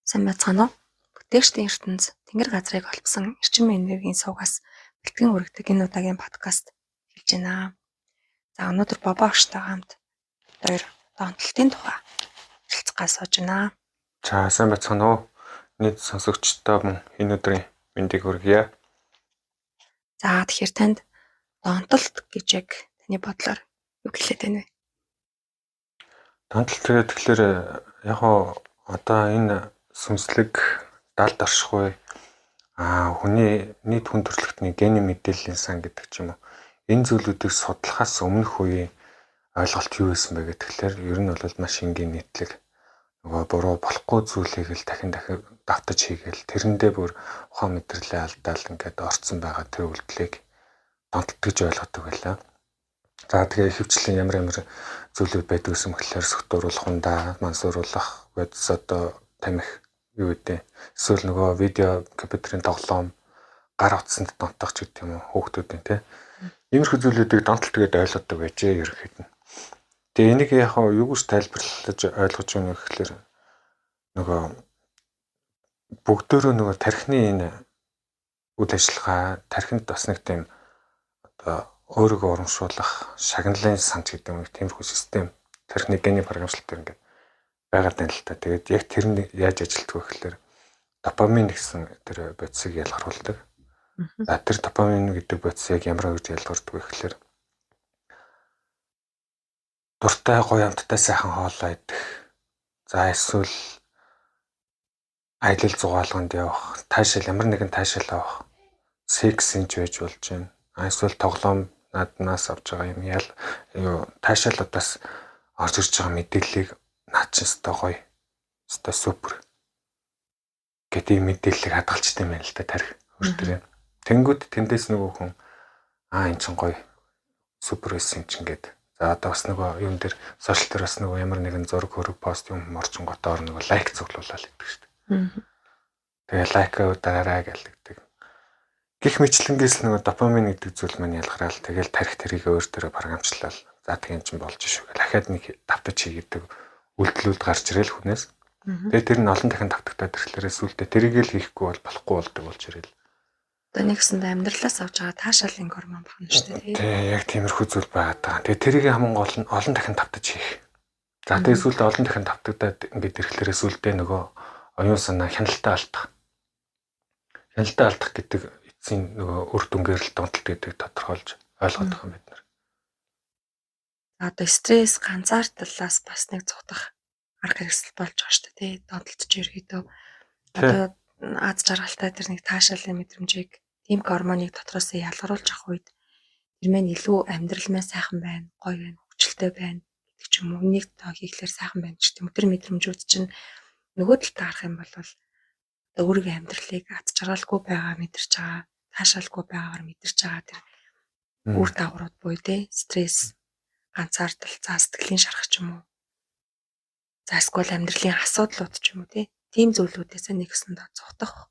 Сайн байцгаана уу? Бүтээгчдийн ертөнц тэнгэр газрыг олбсон эрчим энергийн суугаас бэлтгэн хүргэдэг энэ удаагийн подкаст хэлж байна. За өнөөдөр Бобо агштайгаа хамт хоёр донтолтын тухай хэлцгээ сууж байна. За сайн байцгаана уу? Нийт сонсогчдоо мөн энэ өдрийн мэндийг хүргье. За тэгэхээр танд донтолт гэж яг таны бодлоор юу хэлээд байна вэ? Донтолт тэгэхээр яг одоо энэ сүнслэг далд оршихгүй хүний нийт хүн төрөлхтний генийн мэдээллийн сан гэдэг ч юм уу. Энэ зүйлүүдийг судлахаас өмнөх үеийн ойлголт юу байсан бэ гэхээр ер нь бол маш энгийн нийтлэг нөгөө буруу болохгүй зүйлийг л дахин давтаж хийгээл тэрэндээ бүр ухаан мэдрэлээ алдаал ингээд орцсон байгаа тэр үйлдэлийг донтолт гэж ойлгодог байлаа. За тэгээ ихэвчлэн ямар зүйлүүд байдаг юм гэхээр сөгтөөруулах ундаа, мансууруулах, бодис одоо тамхи юу гэдэг. Эсвэл нөгөө видео компьютерийн тоглоом гар утсанд донтох ч гэдэг юм уу хүүхдүүдийн тий. Иймэрхүү зүйлүүдийг донтолт гэдээ ойлгодог байжээ ерөнхийд нь. Тэгээ энийг яг юу гэж тайлбарлаж ойлгож байна вэ гэхээр нөгөө бүгдөө нөгөө тархины энэ үйл ажиллагаа тархинд бас нэг тийм одоо өөрийгөө урамшуулах шагналын санч гэдэг юм тиймэрхүү систем тархины гений програмчлалт ингээд байгаад байна л та. Тэгээд яг тэр нь яаж ажилтдаг вэ гэхээр допамин гэсэн тэр бодисыг ялгаруулдаг. За тэр допамин гэдэг бодис яг ямар гэж ялгардаг вэ гэхээр дуртай гоё амттай сайхан хоолоо идэх. За эсвэл аялал зугаалганд явах, таашаал ямар нэгэн таашаал авах, сексинж байж болж байна. Эсвэл тоглоом наднаас авч байгаа юм таашаалуудаас орж ирж байгаа мэдээллийг наад чинь өстой гоё, өстой супер гэдэг мэдээллийг хадгалчтай байна л да тарих өөртөө. Тэнгүүд тэндээс нөгөө хүн энэ чинь гоё супер байсан юм чинь гэдэг. За одоо бас нөгөө юм дээр сошиал дээр бас нөгөө ямар нэгэн зураг хөрөг пост юм орчин готоор нөгөө лайк цуглуулаад байдаг шүү дээ. Тэгээ лайкаа дараа гэлдэг. Гэх мэтлэнгээс нөгөө допамин гэдэг зүйл маань ялгараал тэгэл тарих тэрийг өөртөө програмчлал. За тийм ч болж шүү. Дахиад нэг давтаж хийгээд үйлдэлүүд гарч ирэл хүнээс. Тэгээ тэр нь олон дахин давтагтаад ирэхлээрээ сүултээ тэрийг л хийхгүй бол болохгүй болдог болж ирэл. Одоо нэгсэнд амьдралаас авч байгаа таашаалын гормон байна шүү дээ. Тэгээ яг тиймэрхүү зүйл байгаад байгаа. Тэгээ тэрийг хамгийн гол нь олон дахин давтаж хийх. За тэгээ сүултээ олон дахин давтагдаад ингээд ирэхлээрээ сүултээ нөгөө оюун санаа хяналтаа алдах. Хяналтаа алдах гэдэг эцсийн нөгөө үр дүнгээр л донтолт гэдэг тодорхойлж ойлгоод байгаа юм бид нар. Одоо стресс, ганцаардлаас бас нэг цутах арга хэрэгсэл болж байгаа шүү дээ. Донтолт ч ерөөдөө одоо аз жаргалтай тэр нэг таашаалын мэдрэмжийг тийм гормоныг дотроос ялгаруулж авах үед тэр мэн илүү амьдрал маань сайхан байна, гоё байна, хөвчлөлтэй байна гэдэг ч юм уу. Нэг тоо хийхлээр сайхан байна ч тийм тэр мэдрэмжүүд чинь нөгөө талд харах юм бол одоо өөрийнхөө амьдралыг аз жаргалгүй байгаа мэдэрч байгаа, таашаалгүй байгаагаар мэдэрч байгаа тэр үр дагаврууд буюу те стресс, ганцаардал, за сэтгэлийн шарах ч юм уу. За эсвэл амьдралын асуудлууд ч юм уу тийм зүйлүүдээс нэгсэндээ цутах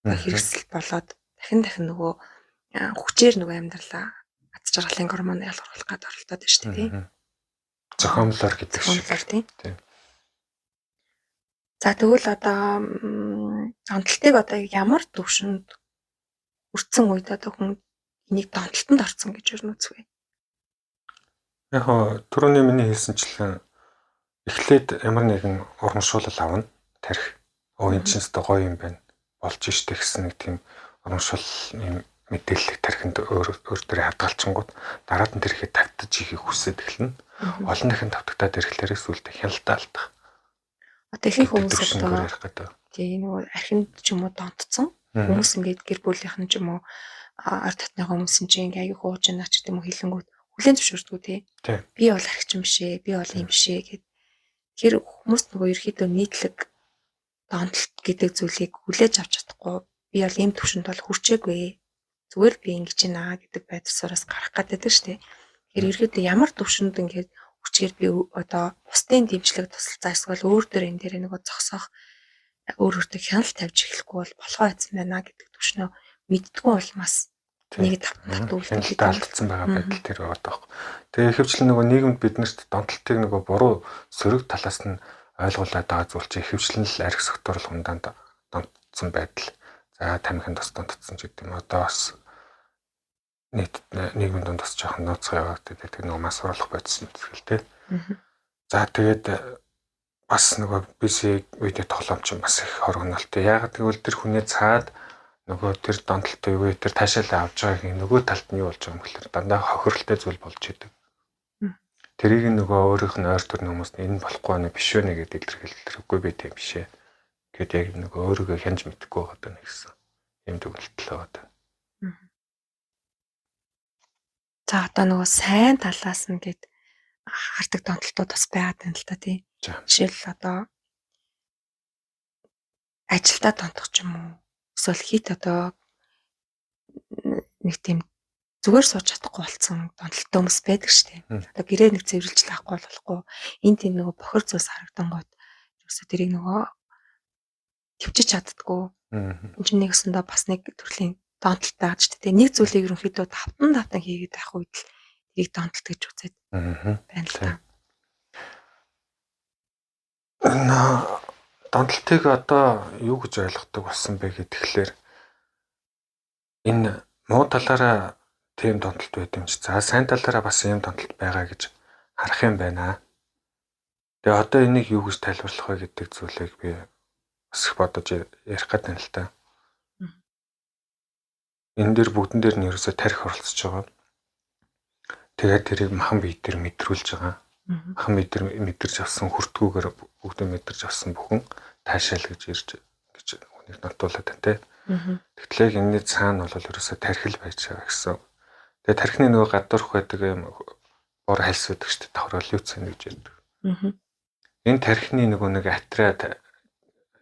хэрэгсэл болоод дахин нөгөө хүчээр нөгөө амьдралаа аз жаргалын гормон ялгаруулах гээд оролдоод байна шүү дээ. Зохиомлоор гэдэг шиг. Тийм. За тэгвэл одоо донтолтыг одоо ямар төвшөнд хүрсэн үед одоо хүн энийг донтолтонд орсон гэж юу нүцвэ? Яг түрүүний миний хэлсэнчлэн эхлээд ямар нэгэн урамшуулал авна тарих. Энэ ч өстой гоё юм байна. Болж штэ гэсэн нэг тийм урамшуул юм мэдээлэл тарихынд өөртөө хадгалчингууд дараад нь тэрхээ тавтаж ихийг хүсээд эхэлнэ. Олон дахин тавтагтаад ирэхлээрээ сүултээ хяналтаа алдах. Одоо их хүмүүс одоо тийм нөгөө архинд ч юм уу донтцсон хүмүүс ингээд гэр бүлийнх нь ч юм уу ард татны хүмүүс чинь ингээ аяг хууж байна ч гэдэг юм уу хилэнгүүд хүлэн зөвшөөрдгүү тий. Би бол архичин биш ээ, би бол юм биш ээ гэд. Тэр хүмүүс нөгөө ерөөхдөө нийтлэг донтолт гэдэг зүйлийг хүлээж авч чадахгүй би бол ийм төвшөнд бол хүрчээгүй. Зүгээр би ингэж байна гэдэг байдлаараас гарах гэдэг шүү дээ. Тэр ерөөхдөө ямар төвшөнд ингээд хүчээр би одоо бусдын дэмжлэг тусалцаа эсвэл өөр дөр энэ дээр нөгөө зогсоох өөртөө хяналт тавьж эхлэхгүй бол болохоо айцсан байна гэдэг төвшнөө мэддэггүй улмаас нэг давтан үйлдэл алдсан байгаа байдал тэр байгаа тох. Тэгээ ихэвчлэн нөгөө нийгэмд биднэрт донтолтыг нөгөө буруу сөрөг талаас нь ойлгуулад байгаа зүйл чинь ихэвчлэн л арх согтуурал хундаанд донтсон байдал. За тамхинд бас донтсон ч гэдэг юм. Одоо бас нийгмийн дунд бас жоохон нууцгай явагдаад байдаг нэг мас оруулах бодсон зүйл те. За тэгээд бас нөгөө бисиг үедээ тоглоом чинь бас их хоргонолтой. Яг тэгвэл тэр хүний цаад нөгөө тэр донтолтой үе тэр таашаалаа авч байгааг нөгөө талд нь юу болж байгаа юм гэхээр дандаа хохиролтой зүйл болж идэг. Тэрийг нөгөө өөрийнх нь ойр төрний хүмүүс нь энэ болохгүй байна биш вэ гэдэг илэрхийлэлгүй би тийм бишээ. Гэт яг нөгөө өөрийгөө хянж мэдэхгүй байгаа даа гэсэн юм төгөлтөл байгаа. За одоо нөгөө сайн талаас нь гээд хардаг донтолтууд бас байгаад байна л та тийм. Жишээл одоо ажилдаа донтох ч юм уу. Эсвэл хит одоо нэг тийм зүгээр сууж чадахгүй болсон донтолтой хүмүүс байдаг шүү дээ. Одоо гэрээ нэг цэвэрлж лаахгүй болохгүй. Энд тийм нөгөө бохир зүйлс харагдан гот. Юусе тэрийг нөгөө төвчж чаддгүй. Энд чинь нэгсэндээ бас нэг төрлийн донтолт байгаа ч тийм. Нэг зүйлийг ерөнхийдөө тавтан хийгээд байх үед л тэрийг донтолт гэж үзээд байна л та. Донтолтыг одоо юу гэж ойлгодог болсон бэ гэхээр энэ муу талаараа тийм донтолт байт юм чи. За сайн талаараа бас ийм донтолт байгаа гэж харах юм байна. Тэгээ одоо энийг юу гэж тайлбарлах вэ гэдэг зүйлийг би бас их бодож ярих гэдэг юм л та. Энэ дээр бүгдэн дээр нь ерөөсө тарих оролцож байгаа. Тэгээд тэрийг махан бие дээр мэдрүүлж байгаа. Махан бие дээр мэдэрч авсан хүртгүүгээр бүгдээ мэдэрч авсан бүхэн таашаал гэж хүнийг нотуулаад байна те. Тэгтлээ энэний цаана бол ерөөсө тархил байж байгаа гэсэн. Тэгээ тархины нөгөө гадуурх байдаг юм бор хальс байдаг шүү дээ. Давхрал юу цэн гэж яддаг. Энэ тархины нөгөө нэг атраа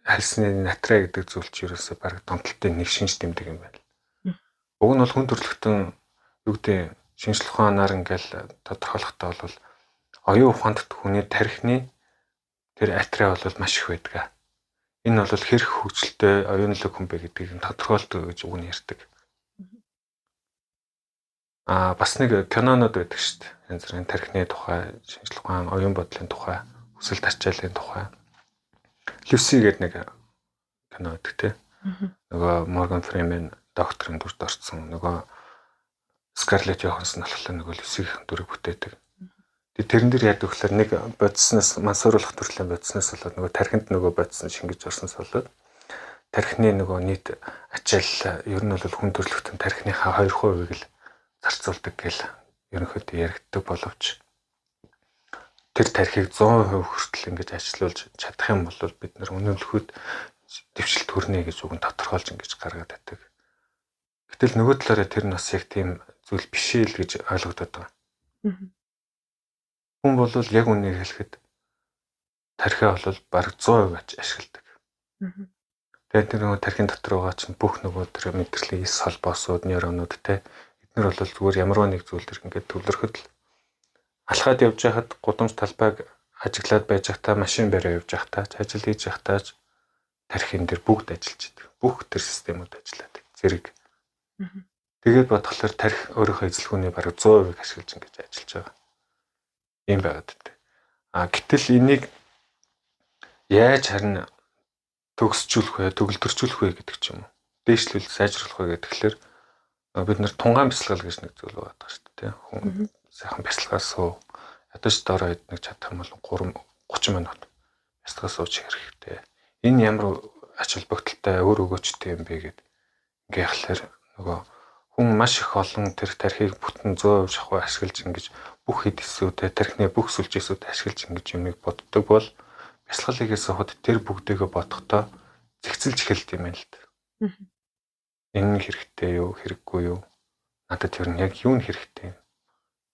хальсны натраа гэдэг зүйл чи ерөөсө баг донтолтын нэг шинж тэмдэг юм байна. Уг нь бол хүн төрөлхтөн юу гэдэг шинжлэх ухаанаар ингээл тодорхойлохдоо бол оюун ухаанд хүний тархины тэр атраа бол маш их байдаг. Энэ бол хэрэг хөгжилтэй оюунлог хүн бэ гэдгийг тодорхойлдог гэж үг нь ярьдаг. Бас нэг кинонод байдаг шүү дээ. Янз бүрийн тархины тухай, шинжлэх ухаан, оюун бодлын тухай, хүсэл тарчаалын тухай. Люси гэдэг нэг кино байдаг те. Нөгөө Морган Фримен докторын дүрд орсон. Нөгөө Скарлетт Йоханссон болохоор нөгөө Люсигийн дүрийг бүтээдэг. Тэрэн дээр яадаг гэхээр нэг бодиснаас мансууруулах төрлийн бодиснаас болоод нөгөө тархинд нөгөө бодисон шингэж орсноос болоод тархины нөгөө нийт ачаал ер нь бол хүн төрөлхтөн тархиныхаа 2% л зарцуулдаг гэл ерөнхийдөө яригддаг боловч тэр тархийг 100% хүртэл ингэж ажилуулж чадах юм бол бид нар үнэмлэхэд дэвшилт хүрнэ гэж үг нь тодорхойлж ингэж гаргаад байдаг. Гэтэл нөгөө талаараа тэр нь бас яг тийм зүйл биш ээ л гэж ойлгогдоод байгаа. Хүн бол яг үнийг хэлэхэд тархиа бол бараг 100% ашигладаг. Тэгээд тэр нөгөө тархин дотор байгаа чинь бүх нөгөө тэр мэдрэлийн эс холбоосууд, нейронууд те эдгээр бол зүгээр ямар нэг зүйл төр ингээд төвлөрөхөд л алхаад явж байхад гудамж талбайг ажиглаад байж байхдаа машин бариа явж байхдаа ажил хийж байхдаа тархин дээр бүгд ажиллаж байдаг. Бүх тэр системүүд ажиллаад байдаг. Зэрэг. Тэгээд бодглохоор тархи өөрийнхөө эзлэгүүний бараг 100% ашиглаж ингэж ажиллаж байгаа. Ийм байгаад байдаг. Гэтэл энийг яаж харин төгсжүүлэх вэ, төгөлдржүүлэх вэ гэдэг ч юм уу. Дээшлүүл сайжруулах вэ гэхээр бид нар тунгаан бясалгал гэж нэг зүйл байдаг шүү дээ. Хүн сайхан бясалгаас суу. Ядаж дороо идэх чадах юм бол 30 минут бясалгаас сууж хэрэгтэй. Энэ ямар ач холбогдолтой өөр өгөөчтэй юм бэ гэд ингээ яхахлаар нөгөө хүн маш их олон тэр тархийг бүтэн 100% шахуу ашиглаж ингэж бүх хэд эсүүдээ тархины бүх сүлжээсүүд ашиглаж ингэж юмыг боддог бол бясалгалыг сухад тэр бүгдийгөө бодохдоо зэгцэлж эхэлдэг юм байна л да. Энэ хэрэгтэй юу, хэрэггүй юу? Надад тэр нь яг юу нь хэрэгтэй юм?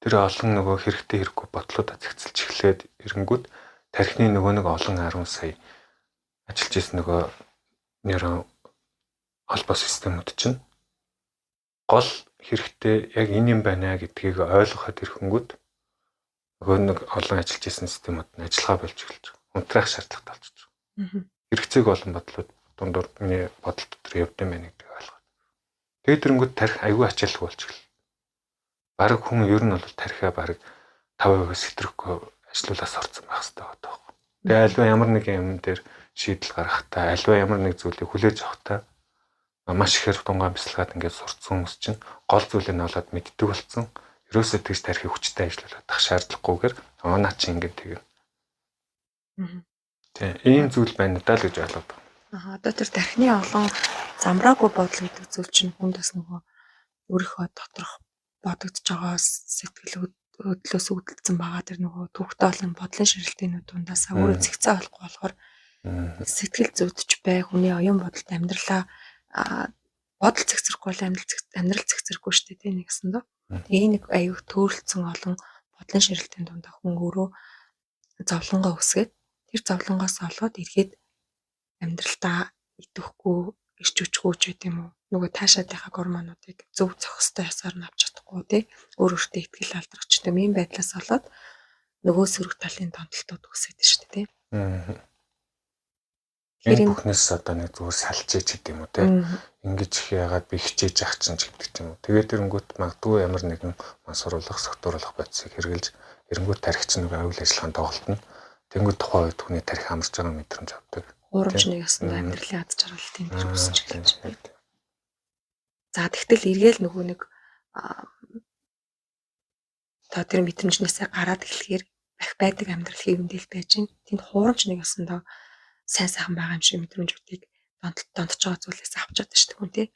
Тэр олон нөгөө хэрэгтэй хэрэггүй бодлуудаа зэгцэлж эхлээд эрэнгүүд тархины нөгөө нэг олон 10 сая ажиллаж ирсэн нөгөө нейрон холбоо системүүд чинь гол хэрэгтэй яг энэ юм байна гэдгийг ойлгоход ирэнгүүд нөгөө нэг олон ажиллаж ирсэн системүүд нь ажиллагаа болж эхэлж байгаа. Унтраах шаардлагатай болчихж байгаа. Хэрэгцээг олон бодлууд дундуур миний бодол дотор явд юм байна гэдгийг ойлгоод. Тэгээд тэрэнгүүд тарих аюул ачаалал болж эхэллээ. Бараг хүн ер нь бол тарихаа бараг 5% хэтрэхгүй ажлуулаас орсон байх хэрэгтэй байгаа. Тэгээ альва ямар нэг юм дээр шийдэл гаргахтаа альва ямар нэг зүйлийг хүлээж авахтаа маш ихээр тунгаан бясалгаад ингээд сурцсан хүмүүс чинь гол зүйлийг нь олоод мэддэг болсон. Ерөөсөө тэгж тарихи хүчтэй ажиллаад ах шаардлагагүйгээр наа чи ингээд тэгээ. Тийм ийм зүйл байна даа л гэж ойлгоод байна. Одоо тэр тархины олон замраагүй бодол гэдэг зүйл чинь хүндээс нөгөө өөрийнхөө доторх бодогдож байгаа сэтгэл хөдлөөс үүдэлцэн байгаа тэр нөгөө түүхтэй олон бодлын ширэлтийн дундаас өөрөө зэгцээ болохгүй болохоор сэтгэл зүйдч бай хүний оюун бодолд амьдралаа бодол зэгцэрэхгүй бол амьдрал зэгцэрэхгүй шүү дээ тийм нэгсэн дөө. Тэгээ нэг аюу төөрөлцөн олон бодлын ширэлтийн дундаа хүн өөрөө зовлонгоо үсгээд тэр зовлонгоос олоод эргээд амьдралдаа идэвхгүй ирч үчгүүч гэдэг юм уу нөгөө таашаадынхаа гормонуудыг зөв зохистой ясаар нь авч чадахгүй тий өөртөө ихтгэл алдрагчтай юм байдлаас болоод нөгөө сөрөг талын томтолтууд үсээд шүү дээ тий. Энэ бүхнээс одоо нэг зүгээр салчиж гэдэг юм уу тий. Ингэж их яагаад би хичээж ах чинь гэдэг юм уу. Тэгээд эрэнгүүт магадгүй ямар нэгэн мансууруулах, согтууруулах бодисыг хэрэгжилж эрэнгүүт тарих чинь нөгөө аюул ажиллагаанд тоглолтно. Тэнгүүд тухайн үед хүний тарих амарч байгаа мэдрэмж авдаг. Гурамч нэг ясна амьдралын ад жаргалтай гэж үсэж байна. За тэгтэл эргээл нөгөө нэг одоо тэр мэдрэмжнээсээ гараад эхлэхээр байдаг амьдралын юмдэл байж гин. Тэнд хуурамч нэг ясандаа сайн сайхан байгаа юм шиг мэдрэмжүүдийг донтож байгаа зүйлээс авч чаддаг шүү дээ хүн тий.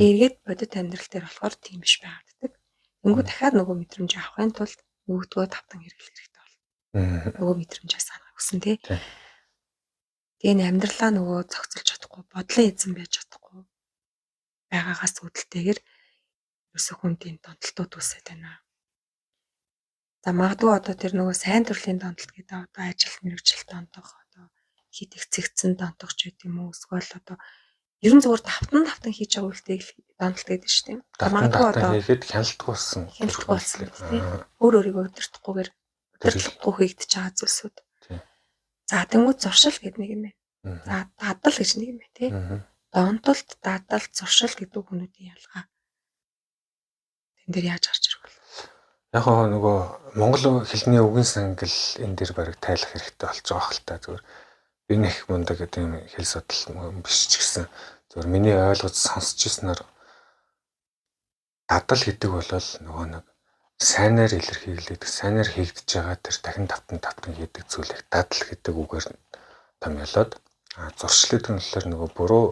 Эргээд бодит амьдрал дээр болохоор тийм биш байгааддаг. Тэнгүү дахиад нөгөө мэдрэмж авахын тулд нөгөөдгөө тавтан хэрэглэх хэрэгтэй бол. Нөгөө мэдрэмжээ санах гэсэн тий. Тэгээ амьдралаа нөгөө зохицуулж чадахгүй, бодлын эзэн байж чадахгүй байгаагаас үүдэлтэйгээр ерөөсөө хүн тийм донтолтууд үсээд байна. За магадгүй одоо тэр нөгөө сайн төрлийн донтолт гэдэг одоо ажил мэргэжил донтох одоо хит ихцэгцэн донтогч гэдэг юм уу эсвэл одоо ерөн зүгээр тавтан хийж байгаа үйлдэл донтолт гэдэг шүү дээ. Магадгүй одоо хийхэд хяналтгуулсан тийм. Өөрийгөө өдөртөхгүйгээр өдөртлөхгүй хийгдэж байгаа зүйлсүүд. За тэнгууд зуршил гэдэг нэг юм байна. За дадал гэж нэг юм байна тий. Донтолт, дадал, зуршил гэдэг хүмүүсийн ялгаа. Тэн дээр яаж гарч ирэх вэ? Яг нөгөө монгол хэлний үгэн сангал энэ дээр бараг тайлах хэрэгтэй болж байгаа хэл та зүгээр. Би нэх мундаг гэдэг юм хэл судал биш ч гэсэн зүгээр миний ойлгож сонсч ирснээр дадал гэдэг бол нөгөө нэг сайнаар илэрхийлээд сайнаар хийгдэж байгаа тэр дахин тавтан хийдэг зүйлийг дадал гэдэг үгээр томьёолоод зуршлын төлөөр нөгөө буруу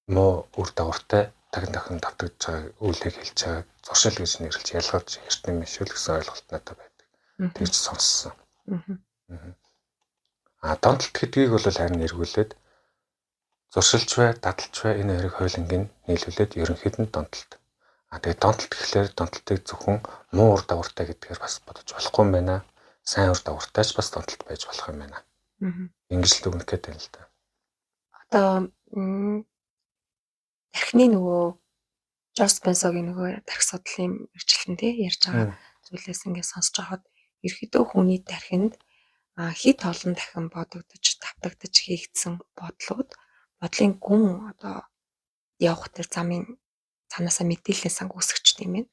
муу үр дагавартай дахин давтагдж байгаа үйлийг хэлж байгаа зуршил гэж нэрлэж ялгуулж эртний мишүүл гэсэн ойлголт надад байдаг. Тэгж сонссон. Донтолт гэдгийг бол харин эргүүлээд зуршилч бай, дадалч бай энэ хоёрыг хойлонгийн нийлүүлээд ерөнхийд нь донтолт. Тэгээд донтолт гэхлээр донтолтыг зөвхөн муу ур дагавартай гэдгээр бас бодож болохгүй юм байна. Сайн ур дагавартайч бас донтолт байж болох юм байна. Ингэж л дүгнэх гэдэг юм л да. Одоо тархины нөгөө Жорж Бенсогийн нөгөө тархи судлалын мэргэжилтэн тий ярьж байгаа зүйлээс ингээд сонсож байхад ерөөдөө хүний тархинд хит олон дахин бодогдож, давтагдаж хийгдсэн бодлын гүн одоо явах тэр замын цаанаасаа мэдээллийн санг үүсгэж тийм ээ.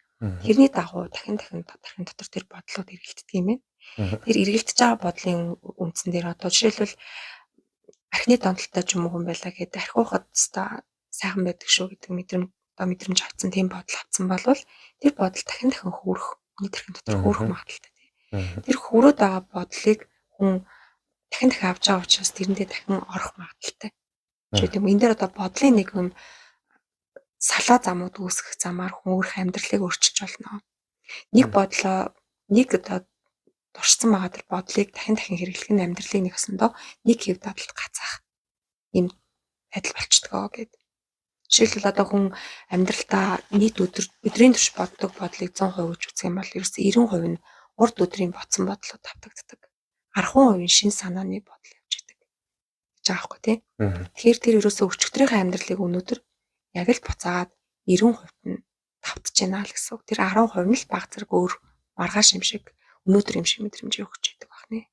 Тэрний дагуу дахин тархин дотор тэр бодлууд эргэлддэг юм байна. Тэр эргэлдэж байгаа бодлын үндсэн дээр одоо жишээлбэл архины донтолтой ч юм уу хүн байлаа гэдэг архиухад та сайхан байдаг шүү гэдэг мэдрэмж авсан тийм бодол авсан болвол тэр бодол дахин хөөрөх хүний тархин дотор хөөрөх магадaltaй тийм. Тэр хөрөөд байгаа бодлыг хүн дахин авч байгаа учраас тэрэндээ дахин орох магадaltaй. Жишээ нь энэ дээр одоо бодлын нэг юм салаа замууд үүсгэх замаар хүн өөрөх амьдралыг өөрчилж болно. Нэг бодлоо одоо дуршсан байгаа тэр бодлыг дахин хэрэглэх нь амьдралыг нэг өсөндөө нэг хэв дадалд гацаах юм байдал болчдгоо гэдэг. Жишээлбэл одоо хүн амьдралдаа нийт өдрийн турш боддог бодлыг 100% үзэх юм бол ерөөсөө 90% нь урд өдрийн бодсон бодлоо давтагддаг. 10% нь шин санааны бодол явж идэг. Гэж байгаа байхгүй тийм. Тэгэхээр тэр ерөөсөө өчигдрийнхээ амьдралыг өнөөдөр яг л буцаагаад 90% нь давтж байна л гэсэн үг. Тэр 10% нь л баг зэрэг өөр маргааш юм шиг өнөөдөр юм шиг мэдрэмжийг өгч идэг байна.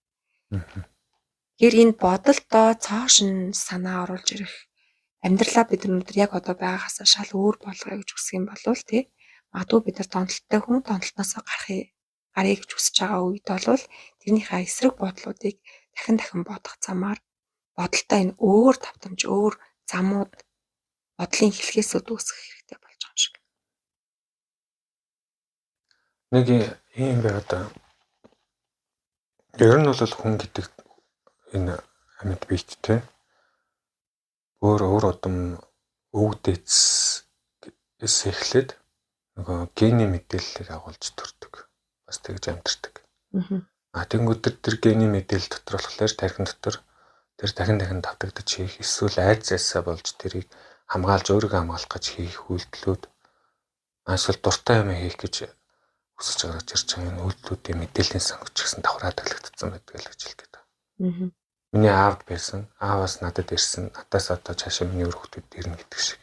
Тэгэхээр энэ бодолдоо цоошин санаа оруулж ирэх амьдралаа бид өнөөдөр яг одоо байгаагаас шал өөр болгоё гэж хүсэх юм бол тий магадгүй бид нар донтолттой хүн донтолтноос гаръя гэж хүсэж байгаа үед бол тэрнийхээ эсрэг бодлуудыг дахин бодох замаар бодолтой энэ өөр давтамж, өөр замууд бодлын хэлхээсүүд үүсэх хэрэгтэй болж байгаа юм шиг. Нэг юм байгаад байна. Ер нь бол хүн гэдэг энэ амьд биет те өөр удам өвдөц эхлээд нөгөө гений мэдээллийг агуулж төрдөг. Бас тэгж амьдэрдэг. Тэнгүүд тэр гений мэдээлэл дотор болохоор тархин дотор тэр дахин давтагдаж хийх эсвэл айцаасаа болж тэрийг хамгаалж өөрийгөө хамгаалах гэж хийх үйлдэлүүд эсвэл дуртай юм хийх гэж хүсэж гаргаж ирж байгаа энэ үйлдэлүүдийн мэдээллийн сангч гэсэн давхраа таглагдсан байдаг л гэж хэлдэг. Миний аавд байсан, ааваас надад ирсэн, надаас одоо цаашаа миний өр хүүхдүүд ирнэ гэдэг шиг.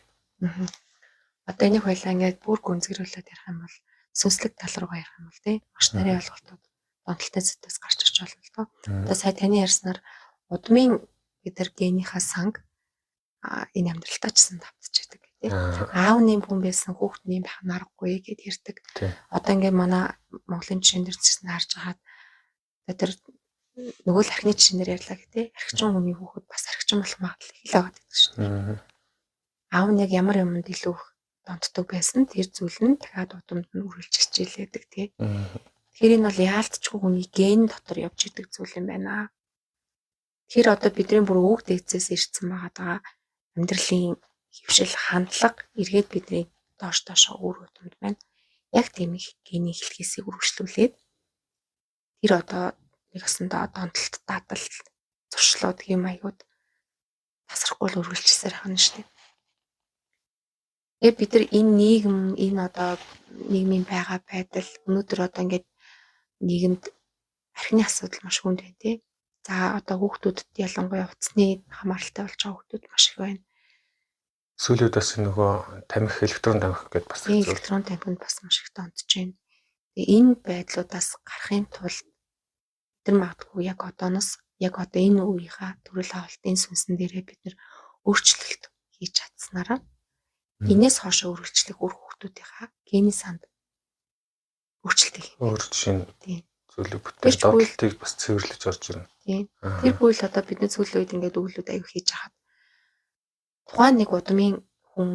Одоо энийг хоёлаа ингээд бүр гүнзгийрүүлээд ярих юм бол сүнслэг тал руугаа ярих юм бол тий маш нарийн ойлголтууд донтолтой зүйдээс гарч ирж байна л доо. Одоо сая таны ярьснаар удмын бид нар генийхаа санг энэ амьдралтаа ч гэсэн давтчихдаг тий. Аавны хүн байсан хүүхдний байх нь аргагүй гэд ярьдаг. Одоо ингээд манай Монголын жишээн дээр ч гэсэн харж хагаад тэр нөгөө л архины жишээнээр ярьлаа гэх тий. Архичин хүний хүүхэд бас архичин болох магадлал их л байгаа гэдэг шүү дээ. Аав нь яг ямар юмд илүү их донтдог байсан тэр зүйл нь дахиад удамд нь үргэлж хичээлээдэг тий. Тэгэхээр энэ бол яалтчгүй хүний ген дотор явж идэг зүйл юм байна. Тэр одоо бидний бүр өвөг дээдсээс ирсэн байгаа амьдралын хөвшил хандлага эргээд бидний доош өөр удамд байна. Яг тийм их гений хэлхээсийг үргэлжлүүлээд тэр одоо нэг осондоо донтолт дадал зуршлууд гэм аюуд тасрахгүй л үргэлжсээр хана шүү дээ. Тэгээд бид нар энэ нийгэм энэ одоо нийгмийн байгаа байдал өнөөдөр одоо ингээд нийгэмд архины асуудал маш хүнд байна тий. За одоо хүүхдүүдэд ялангуяа утасны хамааралтай болж байгаа хүүхдүүд маш их байна. Сүүлүүд бас нөгөө тамхи электрон тамхи гэдээ бас электрон тамхинд бас маш их донтож байна. Тэгээ энэ байдлуудаас гарахын тулд тэр магадгүй яг одооноос яг одоо энэ үеийнхаа төрөл авалтын сүнсэн дээрээ бид нэр өөрчлөлт хийж чадсанараа энэс хойш үргэлжлэх үр хүүхдүүдийнхаа гений санд өөрчлөлт хийх. Өөр жишээ нь зүйлийг бүтээл донтолтыг бас цэвэрлэж орж ирнэ. Тийм. Тэр бүйл одоо бидний сүүлийн үед ингээд өгүүлбэрүүд аяг хийж хахад тухайн нэг удмын хүн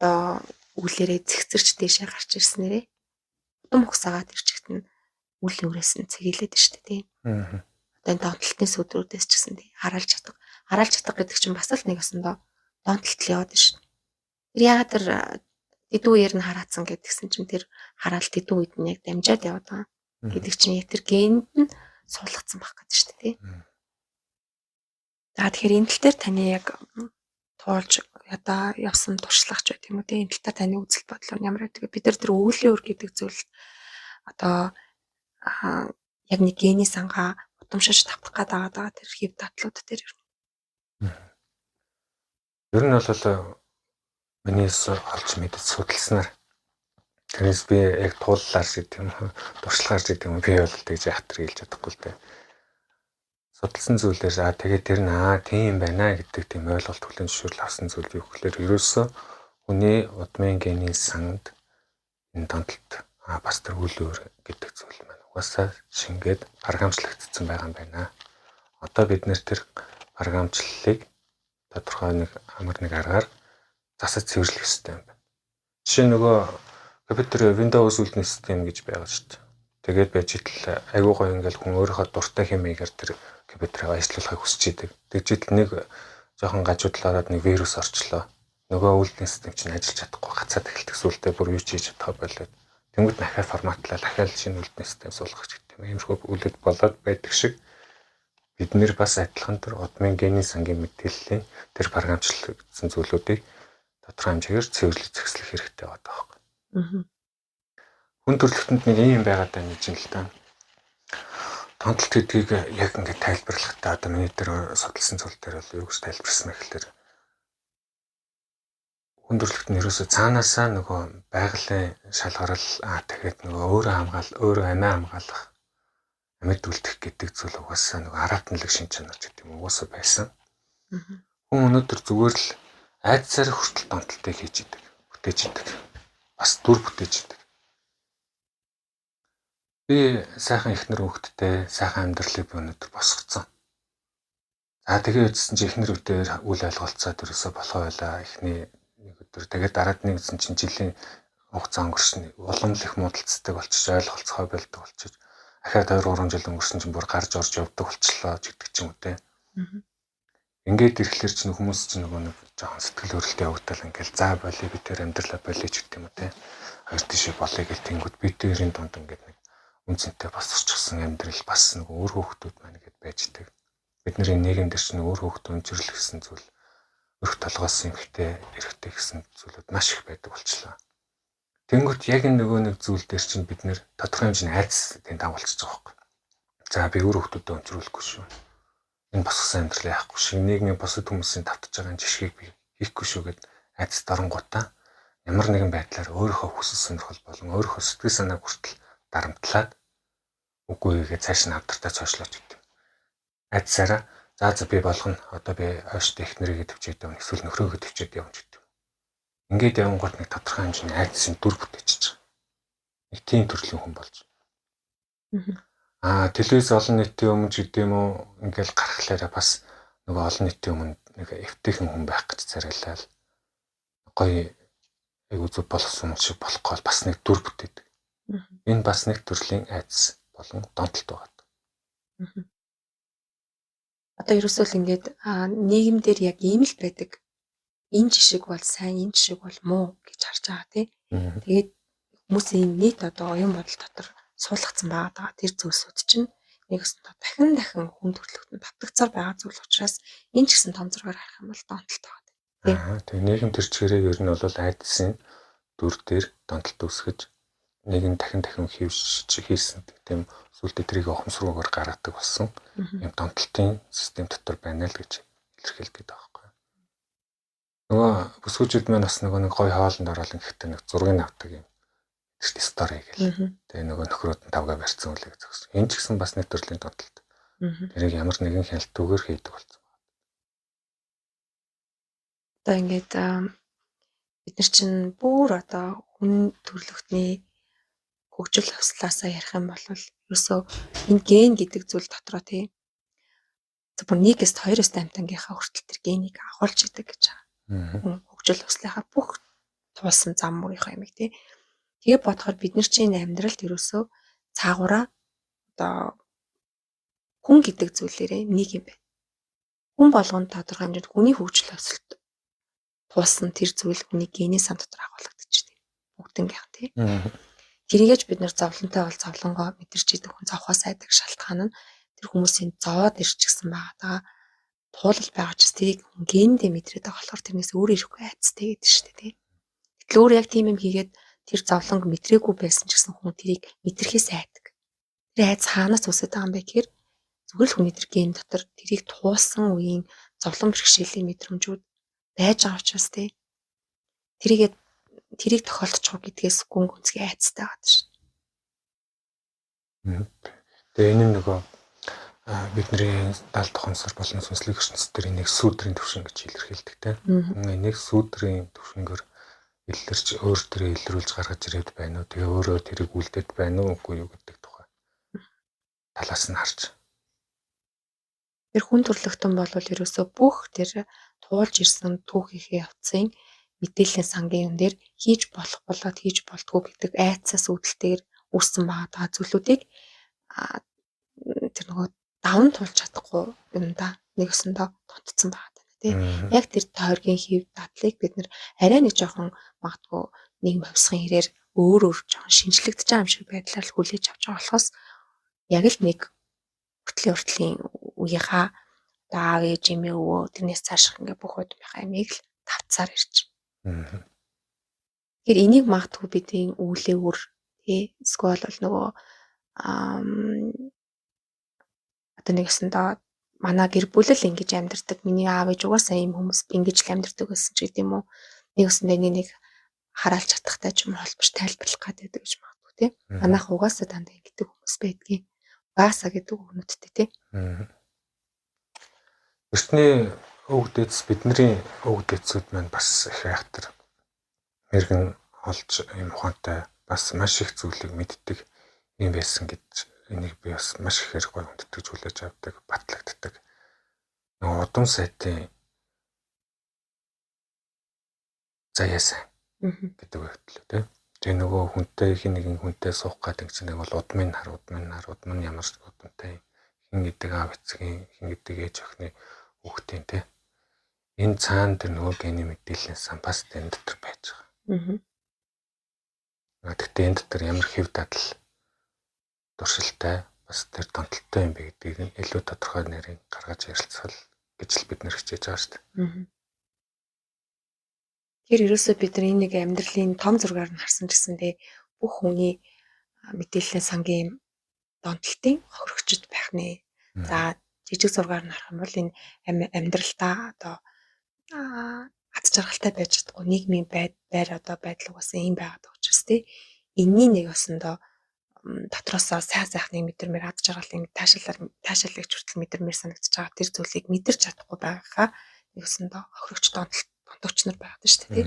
одоо үглээрээ зэгцэрч дэшээ гарч ирснээрээ удам хугацаагаад ирчихт нь үл нүрээс нь цэгээлээд штэ тийм. Одоо энэ донтолтын сүдрүүдээс ч гэсэн тийм хараалж чадах. Хараалж чадах гэдэг чинь бас л нэг осондоо донтолт л яваад штэ. Тэр ягаад тэр дэдүү үеэр нь хараацсан гэдгсэн чинь тэр хараалт дэдүү үед нь яг дамжаад яваад байгаа гэдэг чинь яг тэр генд нь суулгацсан байх гэдэг штэ тийм. За тэгэхээр энэ тал дээр таны яг туулж одоо явсан туршлагач байт юм уу тийм. Энэ тал дээр таны үзэл бодлоо ямар байдаг. Бид нар тэр өвлийн өр гэдэг зүйл одоо яг нэг гений сангаа удамшиж тавтах гээд байгаа тэр хэв татлууд дээр ер нь. Ер нь бол минийс олж мэдэж судалснаар тэрнээс би яг тууллаар гэдэг юм туршлагаар гэдэг юм би бол тэгж хатар хэлж чадахгүй л дээ. Судалсан зүйлээс тэгээд тэр нь тийм байна гэдэг тийм ойлголт хүлээн зөвшөөрөл авсан зүйл юу гэхээр ерөөсөө хүний удмын гений санд энэ донтолт бас тэр үл өөр гэдэг зүйл маань угаасаа шингээд програмчлагдсан байгаа юм байна. Одоо бид нэр тэр програмчлалыг тодорхой нэг амар нэг аргаар засаж цэвэрлэх хэрэгтэй юм байна. Жишээ нөгөө компьютер Windows үлдсэн систем гэж байгаа шүү дээ. Тэгээд байж итл айгуу гоё ингээл хүн өөрийнхөө дуртай хэмээгээр тэр компьютерыг ажиллуулахыг хүсэж идэг. Тэгжэл нэг жоохон гажуудлаараад нэг вирус орчлоо. Нөгөө үлдсэн систем чинь ажиллаж чадахгүй гацаад эхэлдэг сүултээ бүр юу ч хийж чадахгүй болоод тэнгууд дахиад форматлаа дахиад шинэ үлдсэн систем суулгах гэдэг юм. Иймэрхүү үлдэл болоод байдаг шиг бид нэр бас адилхан тэр удмын гений сангийн мэдээллийн тэр програмчлагдсан зүйлүүдийг тодорхой хэмжээгээр цэвэрлэж зохицлох хэрэгтэй байдаг байхгүй. Хүн төрөлхтөнд нэг юм байгаад байна гэж л та. Донтолт гэдгийг яг ингээд тайлбарлахдаа одоо миний тэр судалсан зүйл дээр бол юу гэж тайлбарсан бэ гэхээр хүн төрөлхтөнд нь ерөөсөө цаанаасаа нөгөө байгалийн шалгарал тэгээд нөгөө өөрөө амиа хамгаалах амьд үлдэх гэдэг зүйл угаасаа нөгөө аратналаг шин чанар гэдэг юм угаасаа байсан. Хүн өнөөдөр зүгээр л айдсаар хүртэл донтолтыг хийж идэг, бүтээж идэг. Бас дүр бүтээж идэг. Би сайхан ихнэр хөвгттэй сайхан амьдралыг би өнөдөр босгоцсон. За тэгээ үзсэн чи ихнэр үдээр үл ойлголцоод ерөөсө болохоо байлаа. Эхний нэг өдөр тэгээд дараад нэг үзсэн чинь жилийн хугацаа өнгөрсөн. Улам л их муудалцдаг болчих ойлголцохоо байлдаг болчих. Ахаад 2 3 жил өнгөрсөн чинь бүр гарч орж явдаг болчихлоо гэдэг ч юм уу те. Ингээд ирэхлээр чинь хүмүүс чинь нөгөө нэг жоохон сэтгэл хөдлөлтөд явагдал ингээл за болиё би тэр амьдралаа болиё ч гэдэг юм уу те. Хоёр тийшээ болиё гэл тэнгууд би тэрийн дунд ингээд нэг үнцэнтэй босчихсон амьдрал бас нэг өөр хүүхдүүд маань гээд байждаг. Бидний нийгэм дээр чинь өөр хүүхд өнжирлэх гэсэн зүйл өрх толгоос эмхтэй эрэхтэй гэсэн зүйлүүд маш их байдаг болчихлоо. Тэнгүүт яг энэ нөгөө нэг зүйл дээр чинь бид нэр тодорхой хэмжээний айдас дагуулчихж байгаа байхгүй. За би өөр хүүхдүүдэд өнжрүүлэхгүй шүү. Энэ босгосон амьдрал яахгүй шиг нийгмийн босод хүмүүсийн тавтаж байгаа жишгийг би хийхгүй шүү гэд айдас дарангуудаа ямар нэгэн байдлаар өөрийнхөө хүсэл сонирхол болон өөрийнхөө сэтгэл санааг хүртэл дарамтлаад үгүй гэж цааш нь авдартай цоошлооч гэдэг. Айдсараа за би болгоно. Одоо би хойштой ихнэрийгээ төвчээд явна. Эсвэл нөхрөөгөө төвчээд явна гэдэг. Ингээд явангууд нэг тодорхой хэмжээний айдсын дүр бүтээчихэж байгаа. Нэг тийм төрлийн хүн болж. Телевиз олон нийтийн өмнө ч гэдэм үү ингээл гарахлаараа бас нөгөө олон нийтийн өмнө нэг эвтэйхэн хүн байх гэж царайлал. Гоё айгуу зүг болсон юм шиг болохгүй бас нэг дүр бүтээдэг. Энэ бас нэг төрлийн айдас болон донтолт байгаа. Одоо ерөөсөө л ингээд нийгэм дээр яг ийм л байдаг. Энэ жишг бол сайн, энэ жишг бол муу гэж харж байгаа тий. Тэгээд хүмүүсийн нийт одоо оюун бодол дотор суулгацсан байгаа. Тэр зүйлсүүд чинь нэгс дахин хүн төрөлхтөнд давтагцаар байгаа зүйл учраас энэ ч гэсэн том зургаар харах юм бол донтолт байгаа. Тэгээ нийгэм төр чигээрээ ер нь бол айдсын дүр дээр донтолт үүсгэж нэгэн дахин хийсэн тийм сүлдээ тэрийг ухамсаргүйгээр гаргадаг болсон юм донтолтын систем дотор байна л гэж илэрхийлдэг байгаа байхгүй. Нөгөө бүсгүүчүүд маань бас нэг гоё хоолнд ороод ингэхдээ нэг зургийг авдаг юм. Тэр стори гэл. Тэгээ нөгөө нөхрөөд нь тавгаа барьсан үлээ гэсэн. Энэ ч гэсэн бас нэг төрлийн донтолт. Тэрийг ямар нэгэн хяналтгүйгээр хийдэг болсон. Одоо ингээд бид нар чинь бүр одоо хүн төрөлхтний хөгжил хөслөөсөө ярих юм бол ерөөсөө энэ ген гэдэг зүйл дотроо тий. За бүр 1-ээс 2-оос амтангийнхаа хүртэл тэр генийг агуулж идэг гэж байгаа. Хөгжил хөслийнхаа бүх туулсан зам мөрийнхөө ямиг тий. Тэгээ бодохоор бид нар чинь амьдралд ерөөсөө цаагаараа одоо хүн гэдэг зүйлээрээ нэг юм байна. Хүн болгонд тодорхой хэмжээнд хүний хөгжил өсөлт туулсан тэр зүйл хүний гений сан дотор агуулгадчихтэй. Бүгднгийнх тий. Тэрийгэж бид нэр зовлонтой бол зовлонгоо мэдэрч идэг хүн зовхоос айдаг шалтгаан нь тэр хүмүүсийн зовоод ирчихсэн байгаа. Туулал байгаа ч тэрийг гендээ мэдрээд байгаа болохоор тэрнээс өөр ирэхгүй айцтай гэдэг шүү дээ тий. Гэтэл өөр яг тийм юм хийгээд тэр зовлонг мэдрээгүй байсан ч гэсэн хүн тэрийг мэдрэхээс айдаг. Тэр айц хаанаас үсэж байгаа юм бэ гэхээр зүгээр л хүний тэр ген дотор тэрийг туулсан үеийн зовлон бэрхшээлийн мэдрэмжүүд байж байгаа учраас тий. Тэрийг тохиолдчих гэдгээс гүн гүнзгий айцтай байгаа шүү. Тэгээ энэ нөгөө бидний даалт ухамсар болон сүнслэг ертөнцийн нэг сүудрийн төвшин гэж илэрхийлдэг те. Энийг сүудрийн төвшнгөр илэрч өөр төрөө илрүүлж гаргаж ирээд байна уу? Тэгээ өөрөө тэрийг үлдээд байна уу үгүй юу гэдэг тухай талаас нь харж. Тэр хүн төрлөختөн бол ерөөсөө бүх тэр туулж ирсэн түүхийнхээ явцын мэдээллийн сангийн юм дээр хийж болох болоод хийж болтгоо гэдэг айцаас үүдэлтэйгээр үүссэн байгаа зүйлүүдийг тэр нөгөө даван туулж чадахгүй юм да нэгсэндээ тотцсон байгаа тийм. Яг тэр тойргийн хэв дадлыг бид нэр арай нэг жоохон магадгүй нийгэм хувьсгын хэрээр өөр жоохон шинжлэгдэж байгаа юм шиг байдлаар хүлээж авч байгаа болохоос яг л нэг хүртлийн үеийнхаа аав ээж эмээ өвөө тэрнээс цааших ингээ бүх удмынхаа амийг л тавцаар ирж. Тэгэхээр энийг магадгүй бидний өвлөө өр тий эсвэл бол нөгөө одоо нэгсэндээ манай гэр бүл л ингэж амьдардаг. Миний аав ээж угаасаа ийм хүмүүс ингэж л амьдардаг гэсэн ч гэдэм үү. Нэгсэндээ нэг хараалж чадахтай ч юм холбож тайлбарлах гэдэг гэж магадгүй тий. Манайх угаасаа дандаа ингэдэг хүмүүс байдгийн. Угаасаа гэдэг өгнөдтэй тий. Эртний өвгдөөс бидний өвгдөөсүүд маань бас их айхтар мэрэгэн олж юм ухаантай бас маш их зүйлийг мэддэг юм байсан гэж энийг би бас маш ихээр гоё хүндэтгэж хүлээж авдаг, батлагддаг. Нөгөө удам сайтын заяасан гэдэг байдлаа тийм. Тэгээ нөгөө хүнтэй хин нэгэн хүнтэй суух гэдэг чинь нэг бол удмын нар ямар удамтай хин гэдэг аав эцгийн хин гэдэг ээж охины хүүхдийн тийм. Энэ цаана тэр нөгөө гений мэдээллийн сан бас энэ дотор байж байгаа. Гэхдээ энэ дотор ямар хэв дадал туршилтай бас тэр донтолтой юм бэ гэдгийг нь илүү тодорхой нэрийг гаргаж ярилцвал гэж л бид нэр хичээж байгаа шүү дээ. Тэр ерөөсөө бид нар энийг амьдралын том зургаар нь харсан гэсэндээ бүх хүний мэдээллийн сангийн донтолтын хохирогчд байх нэ. За жижиг зургаар нь харах юм бол энэ амьдралдаа одоо аз жаргалтай байж чадахгүй нийгмийн байр одоо байдал угаасаа ийм байгаад байгаа учраас тий. Энэний нэг осондоо дотроосоо сайн сайхныг мэдэрмээр аз жаргалын таашаалыг хүртэл мэдэрмээр санагдаж байгаа тэр зүйлийг мэдэрч чадахгүй байгаагаа нэг осондоо хохирогч донтогч нар байгаад шүү дээ тий.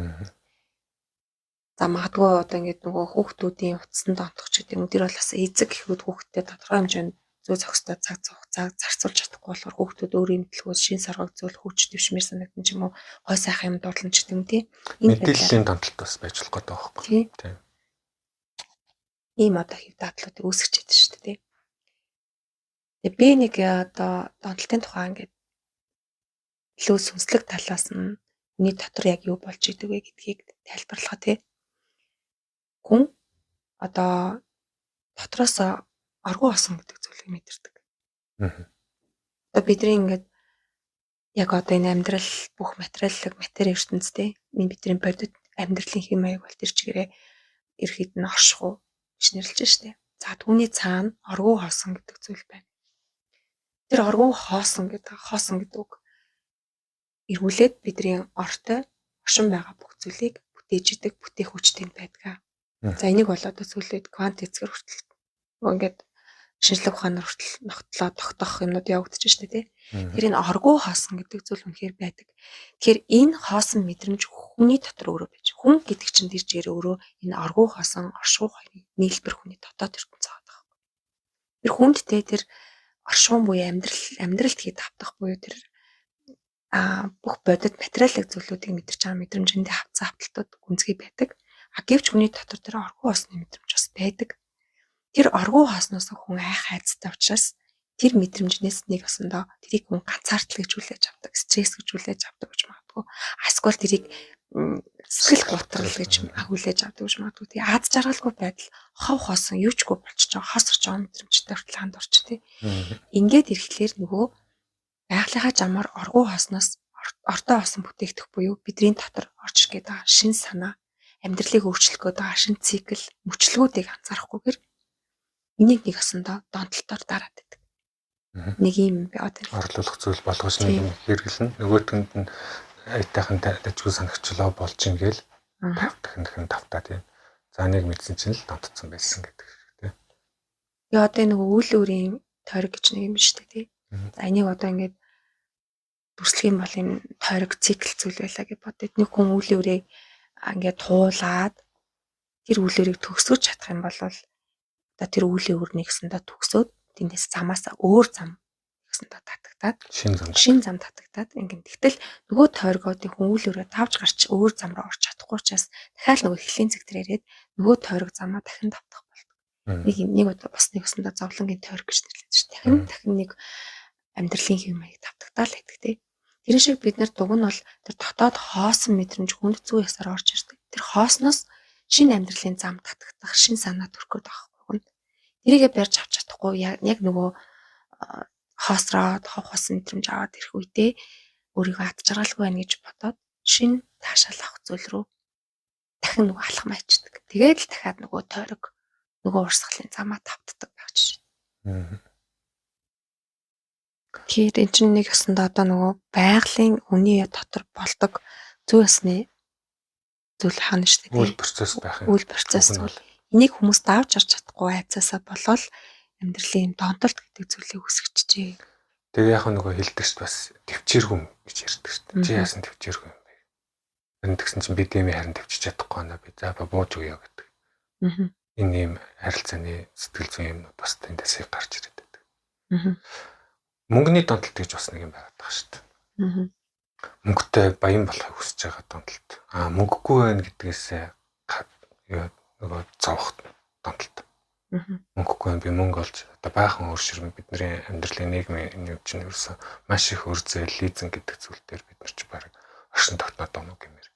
За магадгүй одоо ингээд нөгөө хүүхдүүдийн утасанд донтогч гэдэг юм. Тэр бол бас эзэг гэхүүд хүүхдтэй тодорхой хэмжээнд зөө зохистой цаг хугацаа зарцуулж чадахгүй болохоор хүүхдүүд өөрийн төлөвлөгөөс шин саргаг зөвл хөгж дэвшмээр санагдсан ч юм уу гой сайхан юм дуудлан ч гэдэг юм тий. Мэдээллийн донтолт бас байж болох гэдэг байхгүй. Тийм. Ийм одоо хэв дадлуудыг үүсгэж байдаг шүү дээ тий. Тэгээ би нэг одоо донтолтын тухай ингээд илүү сүнслэг талаас нь миний дотор яг юу болж идэг вэ гэдгийг тайлбарлахаа тий. Хүн одоо дотроос аргуу асан гэдэг зүйлийг мэдэрдэг. Одоо бидний ингээд яг одоо энэ амьдрал бүх матери ертөнцтэй бидний бодит амьдралын хэм маяг бол тэр чигээрээ ерхэд нь оршихуу гэж нэрлэж штэ. За түүний цаана аргуу хоосон гэдэг зүйл байна. Тэр аргуу хоосон гэдэг үг эргүүлээд бидний ортой оршин байгаа бүх зүйлийг бүтээж идэг бүтээх хүчтэй байдаг. За энийг бол одоо сүүлээд квант эцгэр хүртэл ингээд шинжлэх ухаанаар хүртэл ногтлоо тогтоох юмнууд явагдаж штэ тий. Тэр энэ аргуу хоосон гэдэг зүйл үнэхээр байдаг. Тэгэхээр энэ хоосон мэдрэмж хүний дотор өөрөө байж. Хүн гэдэг чинь тэр жигээр өөрөө энэ аргуу хоосон оршуу хоёрын нийлбэр хүний дотоод ертөнц байгаа байхгүй. Тэр хүндтэй тэр оршуун буюу амьдралд хий давтах буюу тэр бүх бодит материалын зүйлүүдийг мэдэрч байгаа мэдрэмжэндээ хавцаа хавталтууд гүнзгий байдаг. Гэвч хүний дотор тэр аргуу хоосны мэдрэмж бас байдаг. Тэр аргуу хоосноос хүн хайцтай учраас тэр мэдрэмжнээс нэг осондоо тэрийг хүн ганцаардл гэж хүлээж авдаг, стресс гэж хүлээж авдаг гэж магадгүй. Эсвэл тэрийг сэтгэл гутрал гэж хүлээж авдаг гэж магадгүй. Тэгээ аз жаргалгүй байдал хов хоосон юучгүй болчихж байгаа, хосгож байгаа мэдрэмжтэй хүртэл ханд орч тий. Ингээд ирэхлээр нөгөө байгалийнхаа жамаар аргуу хоосноос ортой хоосон бүтээгдэх буюу бидний дотор орж ирэх гээд байгаа шин санаа амьдралыг өөрчлөх гээд байгаа шин цикл мөчлгүүдийг анзаарахгүйгээр энийг нэг осондоо донтолтоор дараад байдаг. Нэг юм байгаад байна. Орлуулах зүйл болгож нэг юм хэрэглэн нөгөөдөнд нь айтайхан дажгүй санагчлаа болж ингээл дахин тавтаад байна. За нэг мэдсэн чинь л донтцсон байсан гэдэг тий. Тэгээ одоо нэг үйл өөрийн тойрог гэж нэг юм шүү дээ тий. За энийг одоо ингээд дүрслэх юм бол энэ тойрог цикл зүйл байлаа гэж бодод. Нэг хүн үйл өөрийг ингээд туулаад тэр үйл өөрийг төгсгөж чадах юм бол одоо тэр үйл өөрнийг гэсэндээ төгсөөд тэндээс замаасаа өөр зам гэсэндээ татагтаад шин зам татагтаад ингээд тэгтэл нөгөө тойргоодын хүн үйл өөрөө тавж гарч өөр зам руу орч чадахгүй учраас дахиад нөгөө эхлийн зэгтэр ирээд нөгөө тойрог замаа дахин давтах болдог. Нэг удаа бас нэг өсөндөө зовлонгийн тойрог гэж нэрлэдэг шүү. Дахин нэг амьдралын хэм маяг давтагтаал гэдэг тий. Тэр шиг бид нар дуг нь бол тэр дотоод хоосон мэдрэмж хүнд зүй ясаар орж ирдэг. Тэр хоосноос шинэ амьдралын зам татагдах, шинэ санаа төрөх гээд байхгүй. Тэрийгэ барьж авч чадахгүй яг нөгөө хоосроод хоосон мэдрэмж аваад ирэх үедээ өөрийгөө ад жаргалгүй байна гэж бодоод шинэ таашаал авах зүйл рүү дахин нөгөө алхам ачдаг. Тэгээд л дахиад нөгөө тойрог нөгөө урсгалын замаа тавтдаг байж шээ. Тэгэхээр энэ чинь нэг өсөнд одоо нөгөө байгалийн хүний дотор болдог зүй ёсны зүйл хаана шүү дээ. Үйл процесс байх юм. Үйл процесс бол энийг хүмүүс давж арч чадахгүй айцаасаа болол амьдралын донтолт гэдэг зүйлийг үсгэжжээ. Тэгээ яг нөгөө хэлдэг шүү бас төвчээргүй гэж ярьдаг шүү. Чи яасан төвчээргүй юм бэ? Тэгсэн чинь бид ийм харин төвчж чадахгүй байна би. За бууж өгье гэдэг. энэ юм харилцааны сэтгэл зүйн юмнууд бас тэндээс их гарч ирээд байдаг. Мөнгөний донтолт гэж бас нэг юм байгаад байгаа шүү дээ. Мөнгөтэй баян болохыг хүсэж байгаа донтолт. Мөнгөгүй байх гэдгээсээ нөгөө зовх донтолт. Мөнгөгүй би мөнгө олж одоо баахан өөрширмэ бидний амьдралын нийгмийн юм чинь ерөөсөө маш их өрзөөл лизинг гэдэг зүйл дээр бид нар ч баг оршин тогтноод байгаа юм гэмээр.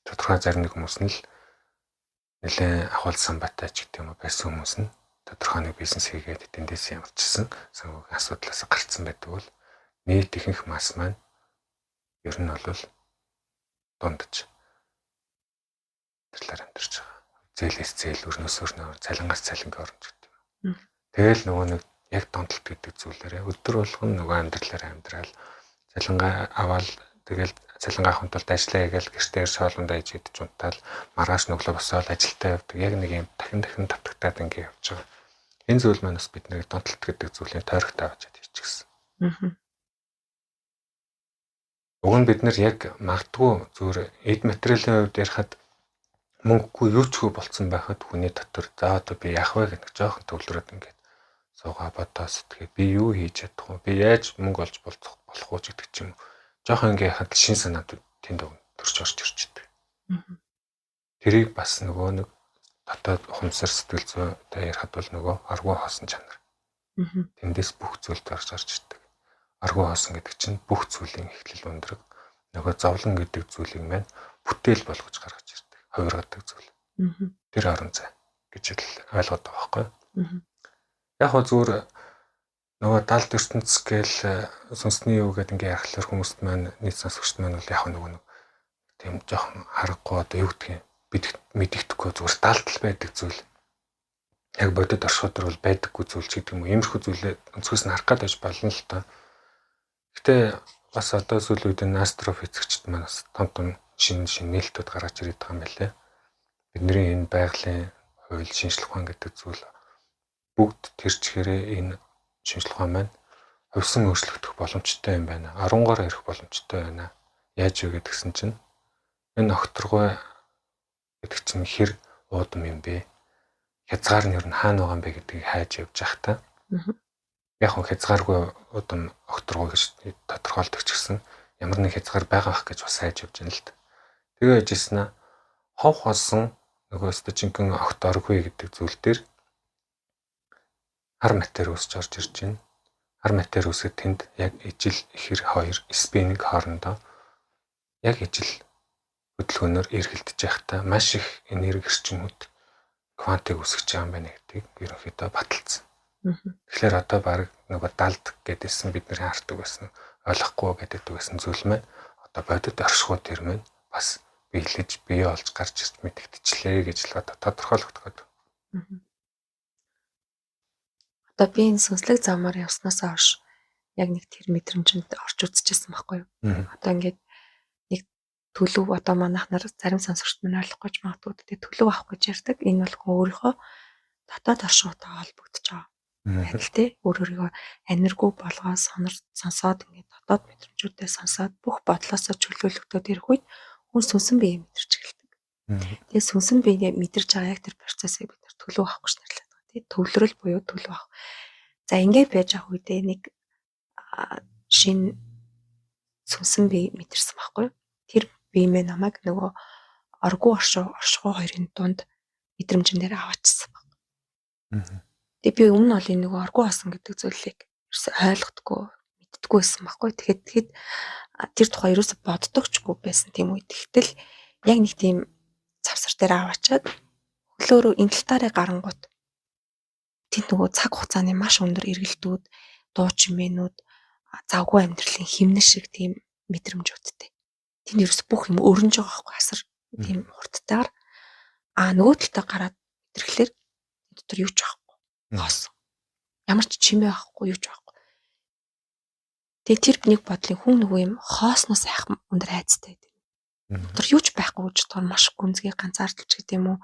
Тодорхой зарим нэг хүмүүс нь л нэлээд ахвал самбатай ч гэдэг юм уу байсан хүмүүс нь тодорхой нэг бизнес хийгээд тэндээс ямарчсан санхүүгийн асуудлаас гарцсан байдаг бол нийт ихэнх масс маань ер нь бол дундаж тэрлэр амьдарч байгаа. Зээлээс зээл, өрнөөс өрнөө, цалингаас цалингийн оромж гэдэг юм. Тэгэл нөгөө нэг яг донтолт гэдэг зүйлээрээ өдөр болгон нөгөө амьдралаараа амьдрал цалингаа аваад тэгэл цалингаа авахын тулд ажиллаа хийгээл гэртээр шоолонд аяж идэж унтаал маргааш нүглөө босоод ажилдаа явдаг. Яг нэг юм дахин татагтаад ингэ явж байгаа. Энэ зүйл маань бас бидний донтолт гэдэг зүйлийн тойрогтой аваад хийчихсэн. Уг нь бид нар яг магадгүй зүгээр эд материалын хувьд ярихад мөнгөгүй юу ч хөө болцсон байхад хүний дотор за одоо би яах вэ гэдэг жоохон төвлөрөөд ингээд суугаа бодоо сэтгэхэд би юу хийж чадах вэ? Би яаж мөнгө олж болох вэ гэдэг ч юм. Жоохон ингээд хад шин санаатууд тэнд төрж орж ирчихдээ. Тэрийг бас нөгөө нэг дотоод ухамсар сэтгэл зүйтэй ярихад бол нөгөө аргуу хоосон чанар. Тэндээс бүх зүйл гарч ирдэг. Аргуу хоосон гэдэг чинь бүх зүйлийн эхлэл өндрөг нөгөө зовлон гэдэг зүйлийг маань бүтээл болгож гаргаж ирдэг. Хувиргадаг зүйл. Тэр орон зай гэж л ойлгоод байгаа байхгүй. Яг хөө зүгээр нөгөө далд ертөнц гээл сүнсний юу гэдэг ингээ ярихлаар хүмүүст маань нийт сонсогчд маань бол яг нөгөө тийм жоохон харахгүй одоо юу гэдгийг бид мэддэхгүй зүгээр далдл байдаг зүйл. Яг бодит оршиход бол байдаггүй зүйл ч гэдэг юм уу. Иймэрхүү зүйлээ өнцгөөс нь харах гээд байж болно л та. Гэтэ бас одоо сүүлийн үед энэ астрофизикчд маань бас том шинэ нээлтүүд гаргаж ирээд байгаа юм байна лээ. Бидний энэ байгалийн хууль шинжлэх ухаан гэдэг зүйл бүгд тэр чигээрээ энэ шинжлэх ухаан маань хувьсан өөрчлөгдөх боломжтой юм байна. 10-гаар ирэх боломжтой байна. Яаж вэ гэдгсэн чинь энэ огторгой гэдэг чинь хэр уудам юм бэ? Хязгаар нь ер нь хаана байгаа юм бэ гэдгийг хайж явж явах та. Яг хөө хязгааргүй удам огторгой гэж тодорхойлдог ч гэсэн ямар нэг хязгаар байгаа бах гэж бас хайж явж байна л да. Тэгээ яжсэн хов холсон нөгөө стожинхэн огт оргүй гэдэг зүйл дээр хар матери үсч орж ирж байна. Хар матери үсгэд тэнд яг ижил ихэр хоёр спининг хоорондоо яг ижил хөдөлгөөнөөр эргэлдэж байхдаа маш их энерги эрчимүүд квантыг үсгэж байгаа юм байна гэдгийг ерөнхийдөө баталсан. Тэгэхээр одоо баг нөгөө далд гэдээсэн бидний хардаг байсан ойлгохгүй гэдэг байсан зүйл маань одоо бодит оршихуй тэр маань бас биелэж бие олж гарч ирж мэдэгдчихлээ гэж л одоо тодорхойлогдоход. Одоо би энэ сүнслэг замаар явснаас хойш яг нэг тэр мэдрэмжинд орж үзчихсэн байхгүй юу? Одоо ингээд нэг төлөв одоо манайх нар зарим сонсогчд минь ойлгохгүй ч магадгүй тэ төлөв авах гэж ярьдаг. Энэ бол өөрийнхөө дотоод оршихуйтай холбогдож байгаа. Адил тэ өөрийгөө аниргүй болгоо сонсоод ингээд дотоод мэдрэмжүүдээ сонсоод бүх бодлоосоо чөлөөлөгдөд ирэх үед хүн сүнсэн бие мэдэрч эхэлдэг. Тэгээ сүнсэн бие мэдэрч байгаа яг тэр процессыг бид нар төлөв авах гэж нэрлэдэг байгаа. Тэ төвлөрөл буюу төлөв авах. За ингээд байж байгаа үедээ нэг шинэ сүнсэн бие мэдэрсэн байхгүй юу? Тэр биемээ намайг нөгөө оргуу оршихуй хоёрын дунд мэдрэмжэн дээр аваачсан байна. Тэгээ би өмнө нь ол энэ нөгөө оргуу хасан гэдэг зүйлийг ерөөсөй ойлгохгүй мэддэггүй байсан байхгүй. Тэгэхэд тэр тухай ерөөсөй боддогчгүй байсан тийм үед. Тэгтэл яг нэг тийм завсар дээр аваачаад хөлөөрөө энэ талтаараа гарангууд тэнд нөгөө цаг хугацааны маш өндөр эргэлтүүд, дуу чимээнүүд, завгүй амьдралын химнэн шиг тийм мэдрэмжүүдтэй. Тэнд ерөөс бүх юм өрнөж байгаа байхгүй асар тийм хурдтайгаар нөгөө талтаа гараад ирэхлээр дотор юу ч байхгүй. Хоосон. Ямар ч чимээ байхгүй юу ч байхгүй. Тэгээ тэр нэг бодлын хүн нөгөө юм хоосноос айх өндөр айцтай гэдэг. Дотор юу ч байхгүй гэж тоо маш гүнзгий ганцаардалч гэдэг юм уу?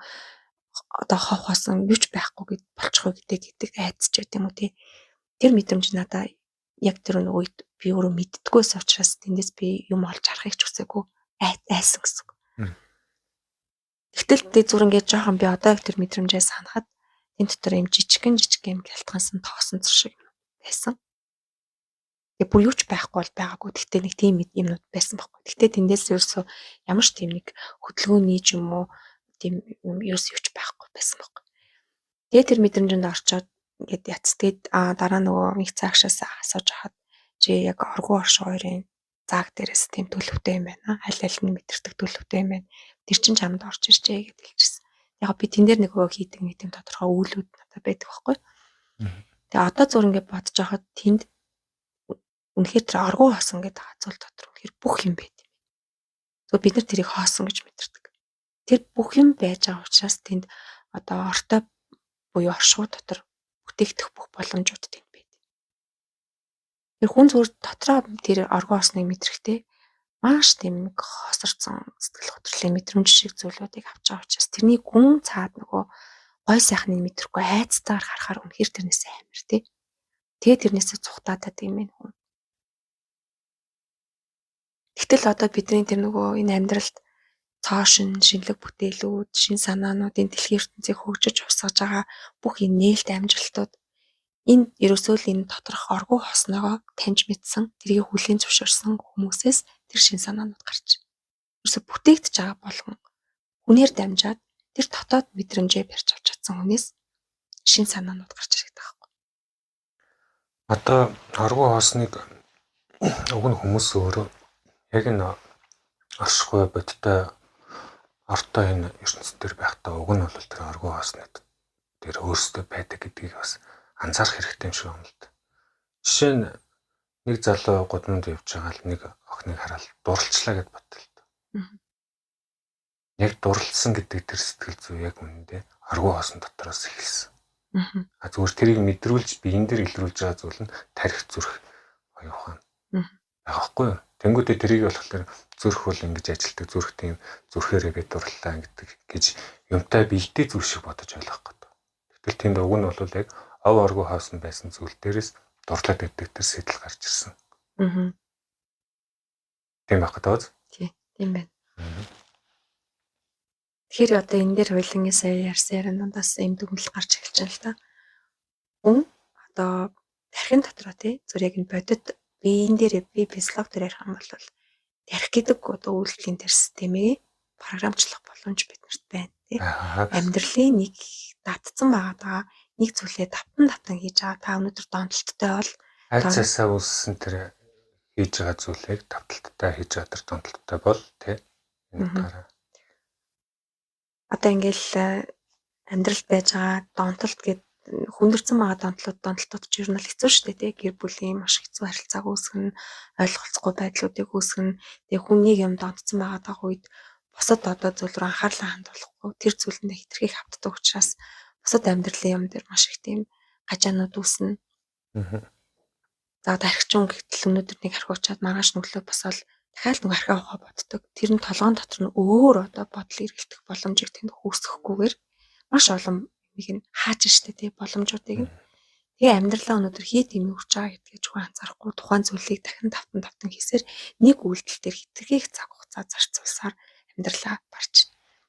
Одоо хов хоосон юу ч байхгүй гэд болчихоо гэдэг айцч байт юм уу тий. Тэр мэдрэмж надаа яг тэр нөгөө үед би өөрөө мэддггүйс учраас тэндээс би юм олж харахыг ч хүсээгүй айсан гэсэн. Тэгтэл би зүр ингээд жоохон би одоо их тэр мэдрэмжээ санахад энэ дотор юм жижигэн гялтгансан тоосон зур шиг байсан. Тэгээ бүр юу ч байхгүй бол байгаагүй. Тэгтээ нэг тийм юмнууд байсан байхгүй. Тэгтээ тэндээс ерөөсөө ямар ч тийм нэг хөдөлгөөний ч юм уу тийм юм ерөөс юу ч байхгүй байсан байхгүй. Тэгээ тэр мэдрэмжэнд орчоод ингээд яцтгээд дараа нөгөө их цаагшаас асууж хахад чи яг оргуу орш хоёрын зааг дээрээс тийм төлөвтэй юм байна. Аль аль нь мэдэрдэг төлөвтэй юм байна. Тэр чин чамд орж иржээ гэж хэлчихсэн. Яг би тэн дээр нөгөө хийдэг нэг тийм тодорхой үйлүүд надад байдаг байхгүй. Тэгээ одоо зур ингээд бодож байхад тэнд үнэхээр тэр аргуу хоосон гэдэг хацуул дотор үнэхээр бүх юм байт юм. Зөв бид нар тэрийг хоосон гэж мэдэрдэг. Тэр бүх юм байж байгаа учраас тэнд одоо ортой буюу оршуу дотор бүтээгдэх бүх боломжууд тэнд байт. Тэр хүн зүгээр дотроо тэр аргуу хоосныг мэдрэхтэй маш тийм нэг хоосорсон сэтгэл хөдлөлийн мэдрэмж шиг зүйлүүдийг авч байгаа учраас тэрний гүн цаад нөгөө гой сайхныг мэдрэхгүй айцтайгаар харахаар үнэхээр тэрнээс амар тий. Тэгээ тэрнээсээ цухтаадаг юм байна хүн. Гэтэл одоо бидний тэр нөгөө энэ амьдралд цоошин шинэлэг бүтээлүүд, шин санаануудын дэлхийн ертөнцийг хөгжиж усгаж байгаа бүх энэ нээлт амжилтууд энэ ерөөсөө л энэ доторх оргуу хосногоо таньж мэдсэн, тэрийг хүлээн зөвшөөрсөн хүмүүсээс тэр шин санаанууд гарч. Ерөөсөө бүтээгдэж байгаа болгон хүнээр дамжаад тэр дотоод мэдрэмжээ барьж авч чадсан хүнээс шин санаанууд гарч ирэх таахгүй. Одоо оргуу хоосныг уг нь хүмүүс өөрөө яг энэ оршихуй бодтой ортой энэ ертөнцийн байхдаа уг нь бол тэр оргуу хоосныг тэр өөрсдөө байдаг гэдгийг бас анзаарах хэрэгтэй юм шиг байна л да. Жишээ нь нэг залуу гудамд явж байгаа л нэг охиныг хараад дурлцлаа гэд бодлоо л да. Яг дурлцсан гэдэг тэр сэтгэл зүй яг үнэндээ оргуу хоосон дотроос эхэлсэн. Зүгээр тэрийг мэдрүүлж биеийн дээр илрүүлж байгаа зүйл нь тарих зүрх оюухан. Багахгүй юу? Тэнгүүдээ тэрийг болохоор зүрх бол ингэж ажилтдаг зүрх тийм зүрхээрээ би дурлалаа гэдэг гэж юмтай бэлдээ зүйл шиг бодож ойлгох гэдэг. Тэгтэл тэнд уг нь бол яг ов оргуу хоосон байсан зүйл дээрээс дурлаад өгдөг тэр сэтэл гарч ирсэн. Тийм байх гэдэг. Тийм байна. Тэгэхээр одоо энэ дээр хоёлынгийн сая ярьсан яриануудаас юм дүгнэлт гарч эхэлж байна л да. Хүн одоо тархин дотроо тий зүр яг энэ бодит биеийн дээр би физиолог дээр ярих юм бол тарих гэдэг одоо үйлдэлийн тэр системийг програмчлах боломж биднэрт байна тий. Амьдралын нэг датцсан байгаа нэг зүйлээ давтан хийж байгаа. Та өнөөдөр донтолттой бол айцаасаа үүссэн тэр хийж байгаа зүйлийг давталттай хийж байгаа тэр донтолттой бол тий. Энэ гараа. Одоо ингээл амьдралд байж байгаа донтолт гэдэг хүндэрсэн байгаа донтолтууд ч ер нь хэцүү шүү дээ тий. Гэр бүлийн маш хэцүү харилцааг үүсгэн, ойлголцохгүй байдлуудыг үүсгэн, тэгээ хүнийг юм донтсон байгаа үед бусад одоо зүйл рүү анхаарлаа хандуулахгүй тэр зүйлэндээ хитрхийг хавддаг учраас бусад амьдралын юм дээр маш их тийм гажаанууд үүснэ. За тархичин гэтэл өнөөдөр нэг архиучаад маргааш нүглөө босоод дахиад нэг архиа ухаа боддог. Тэр нь толгоон дотор нь өөр одоо бодол эргэлдэх боломжийг тэнд үүсгэхгүйгээр маш олон юм хааж штэ тий боломжуудыг нь. Тэгээ амьдралаа өнөөдөр хий тийм өгч байгаа гэдгийг зөвхөн анзаарахгүй тухайн зүйлийг дахин давтан хийсээр нэг үйлдэл дээр хитрхийг цаг хугацаа зарцуулсаар амьдралаа барч.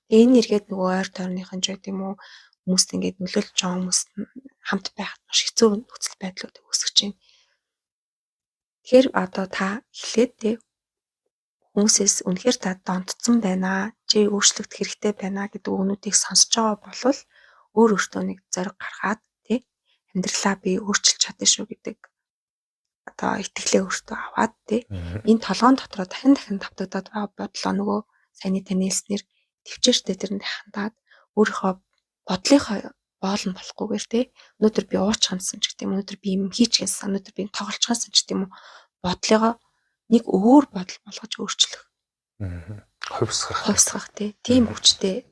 Тэгээ энэ эргээд нөгөө ойр тойрныхан ч гэдэм үү хүмүүст ингээд нөлөөлж байгаа хүмүүст хамт байхад маш хэцүү нөхцөл байдлуудыг үүсгэж байна. Тэгэхээр одоо та эхлээд тий хүмүүсээс үнэхээр та донтцсон байна, чи өөрчлөгдөх хэрэгтэй байна гэдэг өгнүүдийг сонсож байгаа бол өөртөө нэг зориг гаргаад тий амьдралаа би өөрчилж чадна шүү гэдэг одоо итгэлээ өөртөө аваад тий энэ толгоон дотроо дахин давтагдаад байгаа бодлоо нөгөө саяны таны хэлснээр төвчээртэй тэрэнд хандаад өөрийнхөө бодлынхоо боол нь болохгүйгээр тий өнөөдөр би уучхансан ч гэдэг юм өнөөдөр би юм хийчихсэн өнөөдөр би тоглолцохсон ч гэдэг юм бодлогоо нэг өөр бодол болгож өөрчлөх. Хувьсгах тийм хүчтэй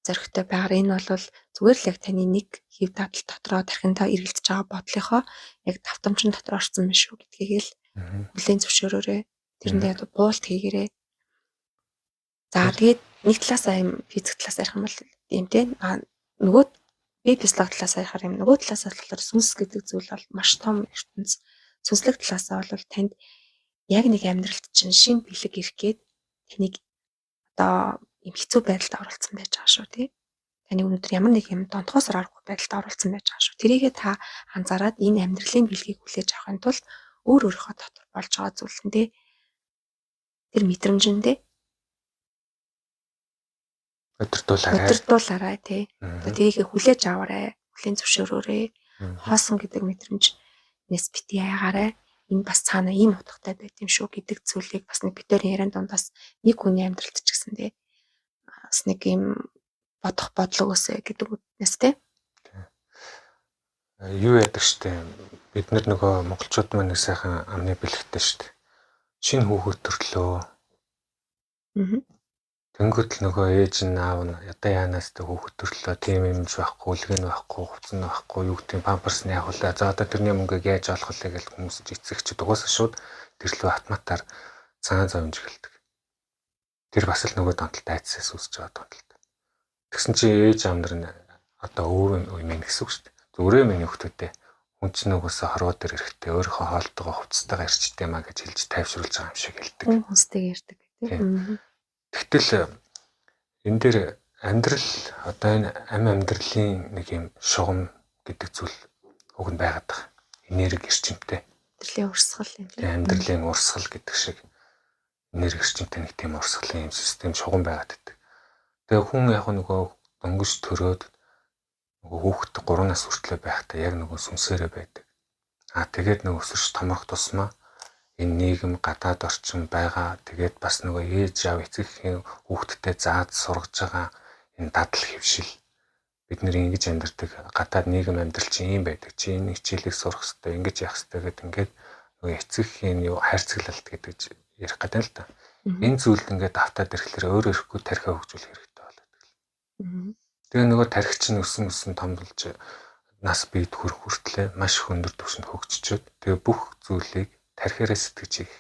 зоригтой байгаар энэ бол зүгээр л яг таны нэг хэв дадал дотроо тархиндаа эргэлдэж байгаа бодлынхоо яг давтамжин дотор орсон биш үү гэдгийг л хүлээн зөвшөөрөөрэй. Тэрэндээ одоо буулт хийгээрэй. За тэгээд нэг талаасаа юм физик талаас ярих юм бол юм тий нөгөө би физиолог талаас ярихаар юм нөгөө талаас болохоор сүнс гэдэг зүйл бол маш том ертөнц. Сүнслэг талаасаа бол танд яг нэг амьдралд чинь шин бэлэг ирэх гээд тэнийг одоо ийм хэцүү байдалд оролцсон байж байгаа шүү тий. Таны өнөөдөр ямар нэг юм донтгоосоор аргагүй байдалд оролцсон байж байгаа шүү. Тэрийгээ та анзаараад энэ амьдралын бэлгийг хүлээж авахын тулд өөрийнхөө дотор болж байгаа зүйлэндээ тэр мэдрэмжэндээ өдөртүүлээрэй тий. Тэрийгээ хүлээж аваарай, хүлээн зөвшөөрөөрэй. Хоосон гэдэг мэдрэмжнээс бити яагаарай. Энэ бас цаана ийм утгатай байт юм шүү гэдэг зүйлийг бас нэг битүүрийн яриан дундаас нэг хүний амьдралд ч гэсэндээ бас нэг юм бодох бодлого өсөө гэдэг үгнээс тий. Юу яадаг штэ бид нар нөгөө монголчууд маань нэг сайхан амны бэлэгтэй штэ. Шинэ хүүхэд төрлөө. Тэнгүүд л нөгөө ээж нь аав нь ядаа яанаас тэ хүүхэд төрлөө тийм юмж байхгүй, үлгэн байхгүй, хувцас байхгүй, юу гэдэг памперс нь явуулаа. За одоо тэрний мөнгөийг яаж олох вэ гэж хүмүүс эцэгчд угаасаа шууд төрлөө автоматар цагаан зав хэмжигэлдэг. Тэр бас л нөгөө донтолт айцсаас үүсэж байгаа донтолт. Тэгсэн чи ээж аав нар нь одоо өвөө юм гэсэн үг шүү дээ. Зүрээ миний хүүхдүүдээ хүн чинь угаасаа хорвоо дээр эрэхтэй өөрийнхөө хоолтойгоо хувцастайгаа ирчтэй маа гэж хэлж тайвшруулж байгаа юм шиг хэлдэг. Хүнстэйг ярьдаг тийм. Тэгтэл энэ дээр амьдрал одоо энэ амьдралын нэг юм шугам гэдэг зүйл уг нь байгаад байгаа. Энерги эрчимтэй. Амьдралын урсгал юм тийм. Амьдралын урсгал гэдэг шиг энерги эрчимтэй нэг тийм урсгалын юм систем шугам байгаад байдаг. Тэгээ хүн яг нөгөө дөнгөж төрөөд нөгөө хүүхэд 3 нас хүртлээр байхдаа яг нөгөө сүнсээрээ байдаг. Тэгээд нөгөө өсөж томрох тусмаа энэ нийгэм гадаад орчин байгаа. Тэгээд бас нөгөө ээж аав эцэгхийн хүүхдтэй зааж сургаж байгаа энэ дадал хөвшил бид нэр ингэж амьдардаг гадаад нийгэм амьдрал чинь ийм байдаг. Чи энэ хичээлийг сурах хэрэгтэй, ингэж явах хэрэгтэй гэдэг ингээд нөгөө эцэгхийн юу хайрцаглалт гэдэг ярих гэдэг л да. Энэ зүйлд ингээд автаад ирэхлээр өөрөө ирэхгүй тархиа хөгжүүлэх хэрэгтэй болоод. Тэгээ нөгөө тархич нь өсөн томдолж нас биед хүртлээ маш их өндөр түвшинд хөгжчөөд тэгээ бүх зүйлийг тархиараа сэтгэж их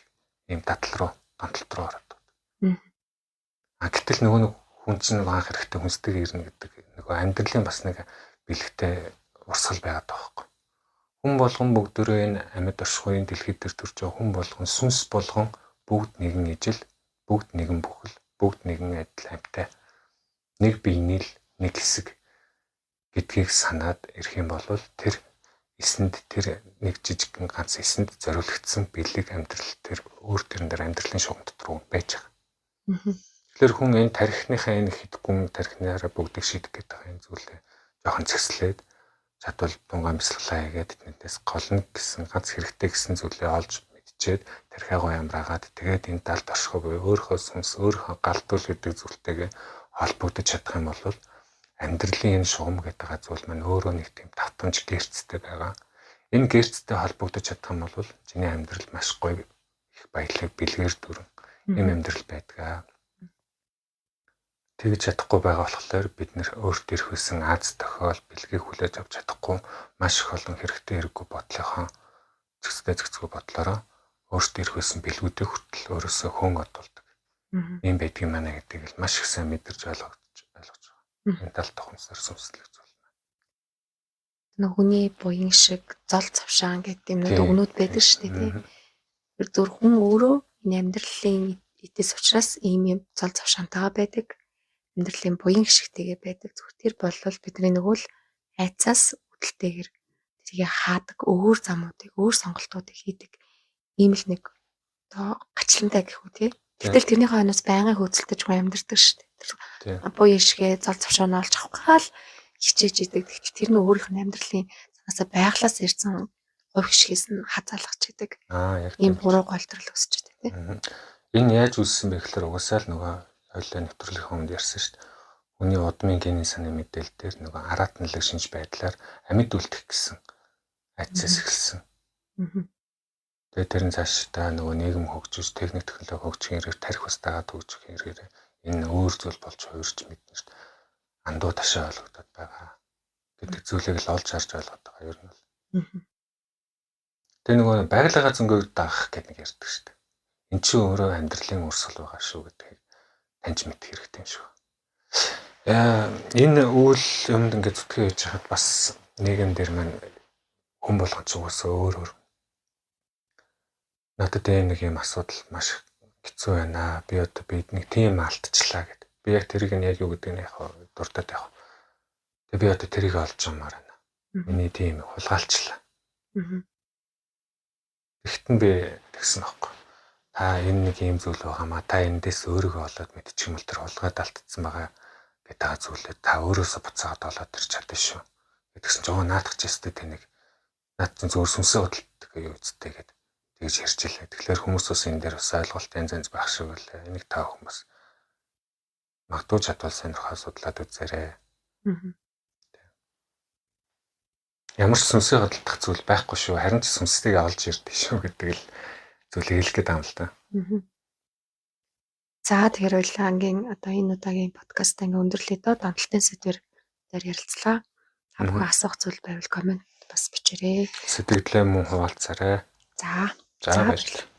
ийм донтолт руу ороод. Гэтэл нөгөө хүн чинь анх хэрэгтэй хүнстэй ирнэ гэдэг нөгөө амьдралын бас нэг бэлэгтэй урсгал байгаад байгаа байхгүй. Хүн болгон бүгдөө энэ амьд оршихуйн дэлхийд төр төрж байгаа хүн болгон сүнс болгон бүгд нэгэн ижил, бүгд нэгэн бүхэл, бүгд нэгэн адил амьтай. Нэг биений л нэг хэсэг гэдгийг санаад ирэх юм бол тэр эсэнд тэр нэг жижигхэн ганц эсэнд зориулагдсан бэлэг амьдрал тэр өөр тэрэн дээр амьдралын шугам дотор байж байгаа. Тэгэхээр хүн энэ тархиныхаа энэ хэдгүн тархинаараа бүгдийг шийдэх гэдэг энэ зүйлээ жоохон зэгслээд чадвал дунгаан бясалгалаа хийгээд тэднээс голно гэсэн ганц хэрэгтэй гэсэн зүйлээ олж мэдчихэд тархиагоо ямраагаад тэгээд энэ талд оршихоо буюу өөрийнхөө сүнс өөрийнхөө галдуул гэдэг зүйлтэйгээ холбогдож чадах юм бол амьдралын энэ шугам гэдэг зүйл маань өөрөө нэг тийм татамж гэрцтэй байгаа. Энэ гэрцтэй холбогдож чадах юм бол чиний амьдрал маш гоё их баялаг бэлгээр дүрэн юм амьдрал байдгаа. Тэгж чадахгүй байгаа болохоор бид нэр өөрт ирэх байсан аз тохиол бэлгийг хүлээж авч чадахгүй маш их олон хэрэгтэй хэрэггүй бодлохоо зэгцгүй бодлороо өөрт ирэх байсан бэлгүүдийг хүртэл өөрөөсөө хөөн одуулдаг. Ийм байдгийг манай гэдэг л маш их сайн мэдэрч ойлгож байгаа. Энэ талд тохомсоор сүнслэх зүйл маань. Нүхний буян шиг зол цавшаан гэдэг юм дүгнүүд байдаг шүү дээ тийм. Тэр зүр хүн өөрөө энэ амьдралын эдэс учраас ийм юм зол цавшаантайгаа байдаг. Амьдралын буян гişгтэйгээ байдаг. Зөвхөн тэр болвол бидний нөгөө л айцаас үүдэлтэйгэр тэрийг хаадаг өөр замуудыг, өөр сонголтуудыг хийдэг. Ийм л нэг одоо гачлантай гэх үү тий. Гэтэл тэрний хойноос байнгын хөөцөлдөж хүн амьдардаг шүү дээ. Буян шигээ зол цавшаанаа олж авах гал хичээж идэг. Тэр нь өөрийнх нь амьдралын санаасаа байглаас ирсэн хувь гişгээс нь хазаалгаж идэг. Ийм буруу голтрол өсч идэг тий. Энэ яаж үүссэн бэ гэхээр угсаал нөгөө ойлоо нэвтрүүлэх хүнд ярьсан шүү дээ. Хүний удмын генийн санаа мэдээлэл дээр нөгөө араат налаг шинж байдлаар амьд үлдэх гэсэн айцаас эхэлсэн. Тэгээд тэр нь цаашдаа нөгөө нийгэм хөгжиж, техник технологи хөгжихийн хэрэгээр тарих бас дагаад хөгжих хэрэгээр энэ өөр зүйл болж хувирч мэднэ шүү дээ. Андуу ташаа ойлгогдоод байгаа гэдэг зүйлийг л олж харж ойлгоод байгаа ер нь бол. Тэр нөгөө байгалийн зөнгөд даах гэдэг нэг ярьдаг шүү дээ. Эн чинь өөрөө амьдралын урсгал байгаа шүү гэдгийг таньж мэдэх хэрэгтэй юм шүү. Энэ үйл юмд ингээд зүтгэж яж хахад бас нийгэм дээр маань хүн болгон ч уусаа өөр надад нэг юм асуудал маш хэцүү байна. Би одоо бид нэг тийм алдчихлаа гэд. би яг тэрийг нь яг юу гэдэг нь яг дуртаад яг. Тэгээ би одоо тэрийг олж юмаар байна. Миний тийм хулгайлчлаа. Тэгтэн би тэгсэн аахгүй. Та энэ нэг юм зүйл байгаамаа та эндээс өөрийгөө олоод мэдчих юм бол тэр хулгайд алдсан байгаа гэдэг зүйлээ та өөрөөсөө буцаагаад олоод ирч чадна шүү. Тэгсэн ч наадах ч ястэй тэнийг наад чинь зөв сүнсээ хөдөлдөг юу үсттэй гэдэг тэгж ярьчихлаа. Тэгэхээр хүмүүс бас энэ дээр бас ойлголт янз янз байх шиг үлээ. Энийг та хүмүүс магадгүй чадвал сонирхоо судлаад үзээрэй. Ямар ч сүнсээ хөдөлдөх зүйл байхгүй шүү. Харин ч сүнсийг олж ирдэ шүү гэдэг л зүйлийг хэлэх гээд байгаа юм л та. За тэгэхээр хоёулаа ангийн одоо энэ удаагийн подкаст ингээ өндөрлөе доо донтолтын сэдвэр дээр ярилцлаа. Та бүхэн асуух зүйл байвал комент бас бичээрэй. Сэтгэлдээ мөн хуваалцаарай. За баярлалаа.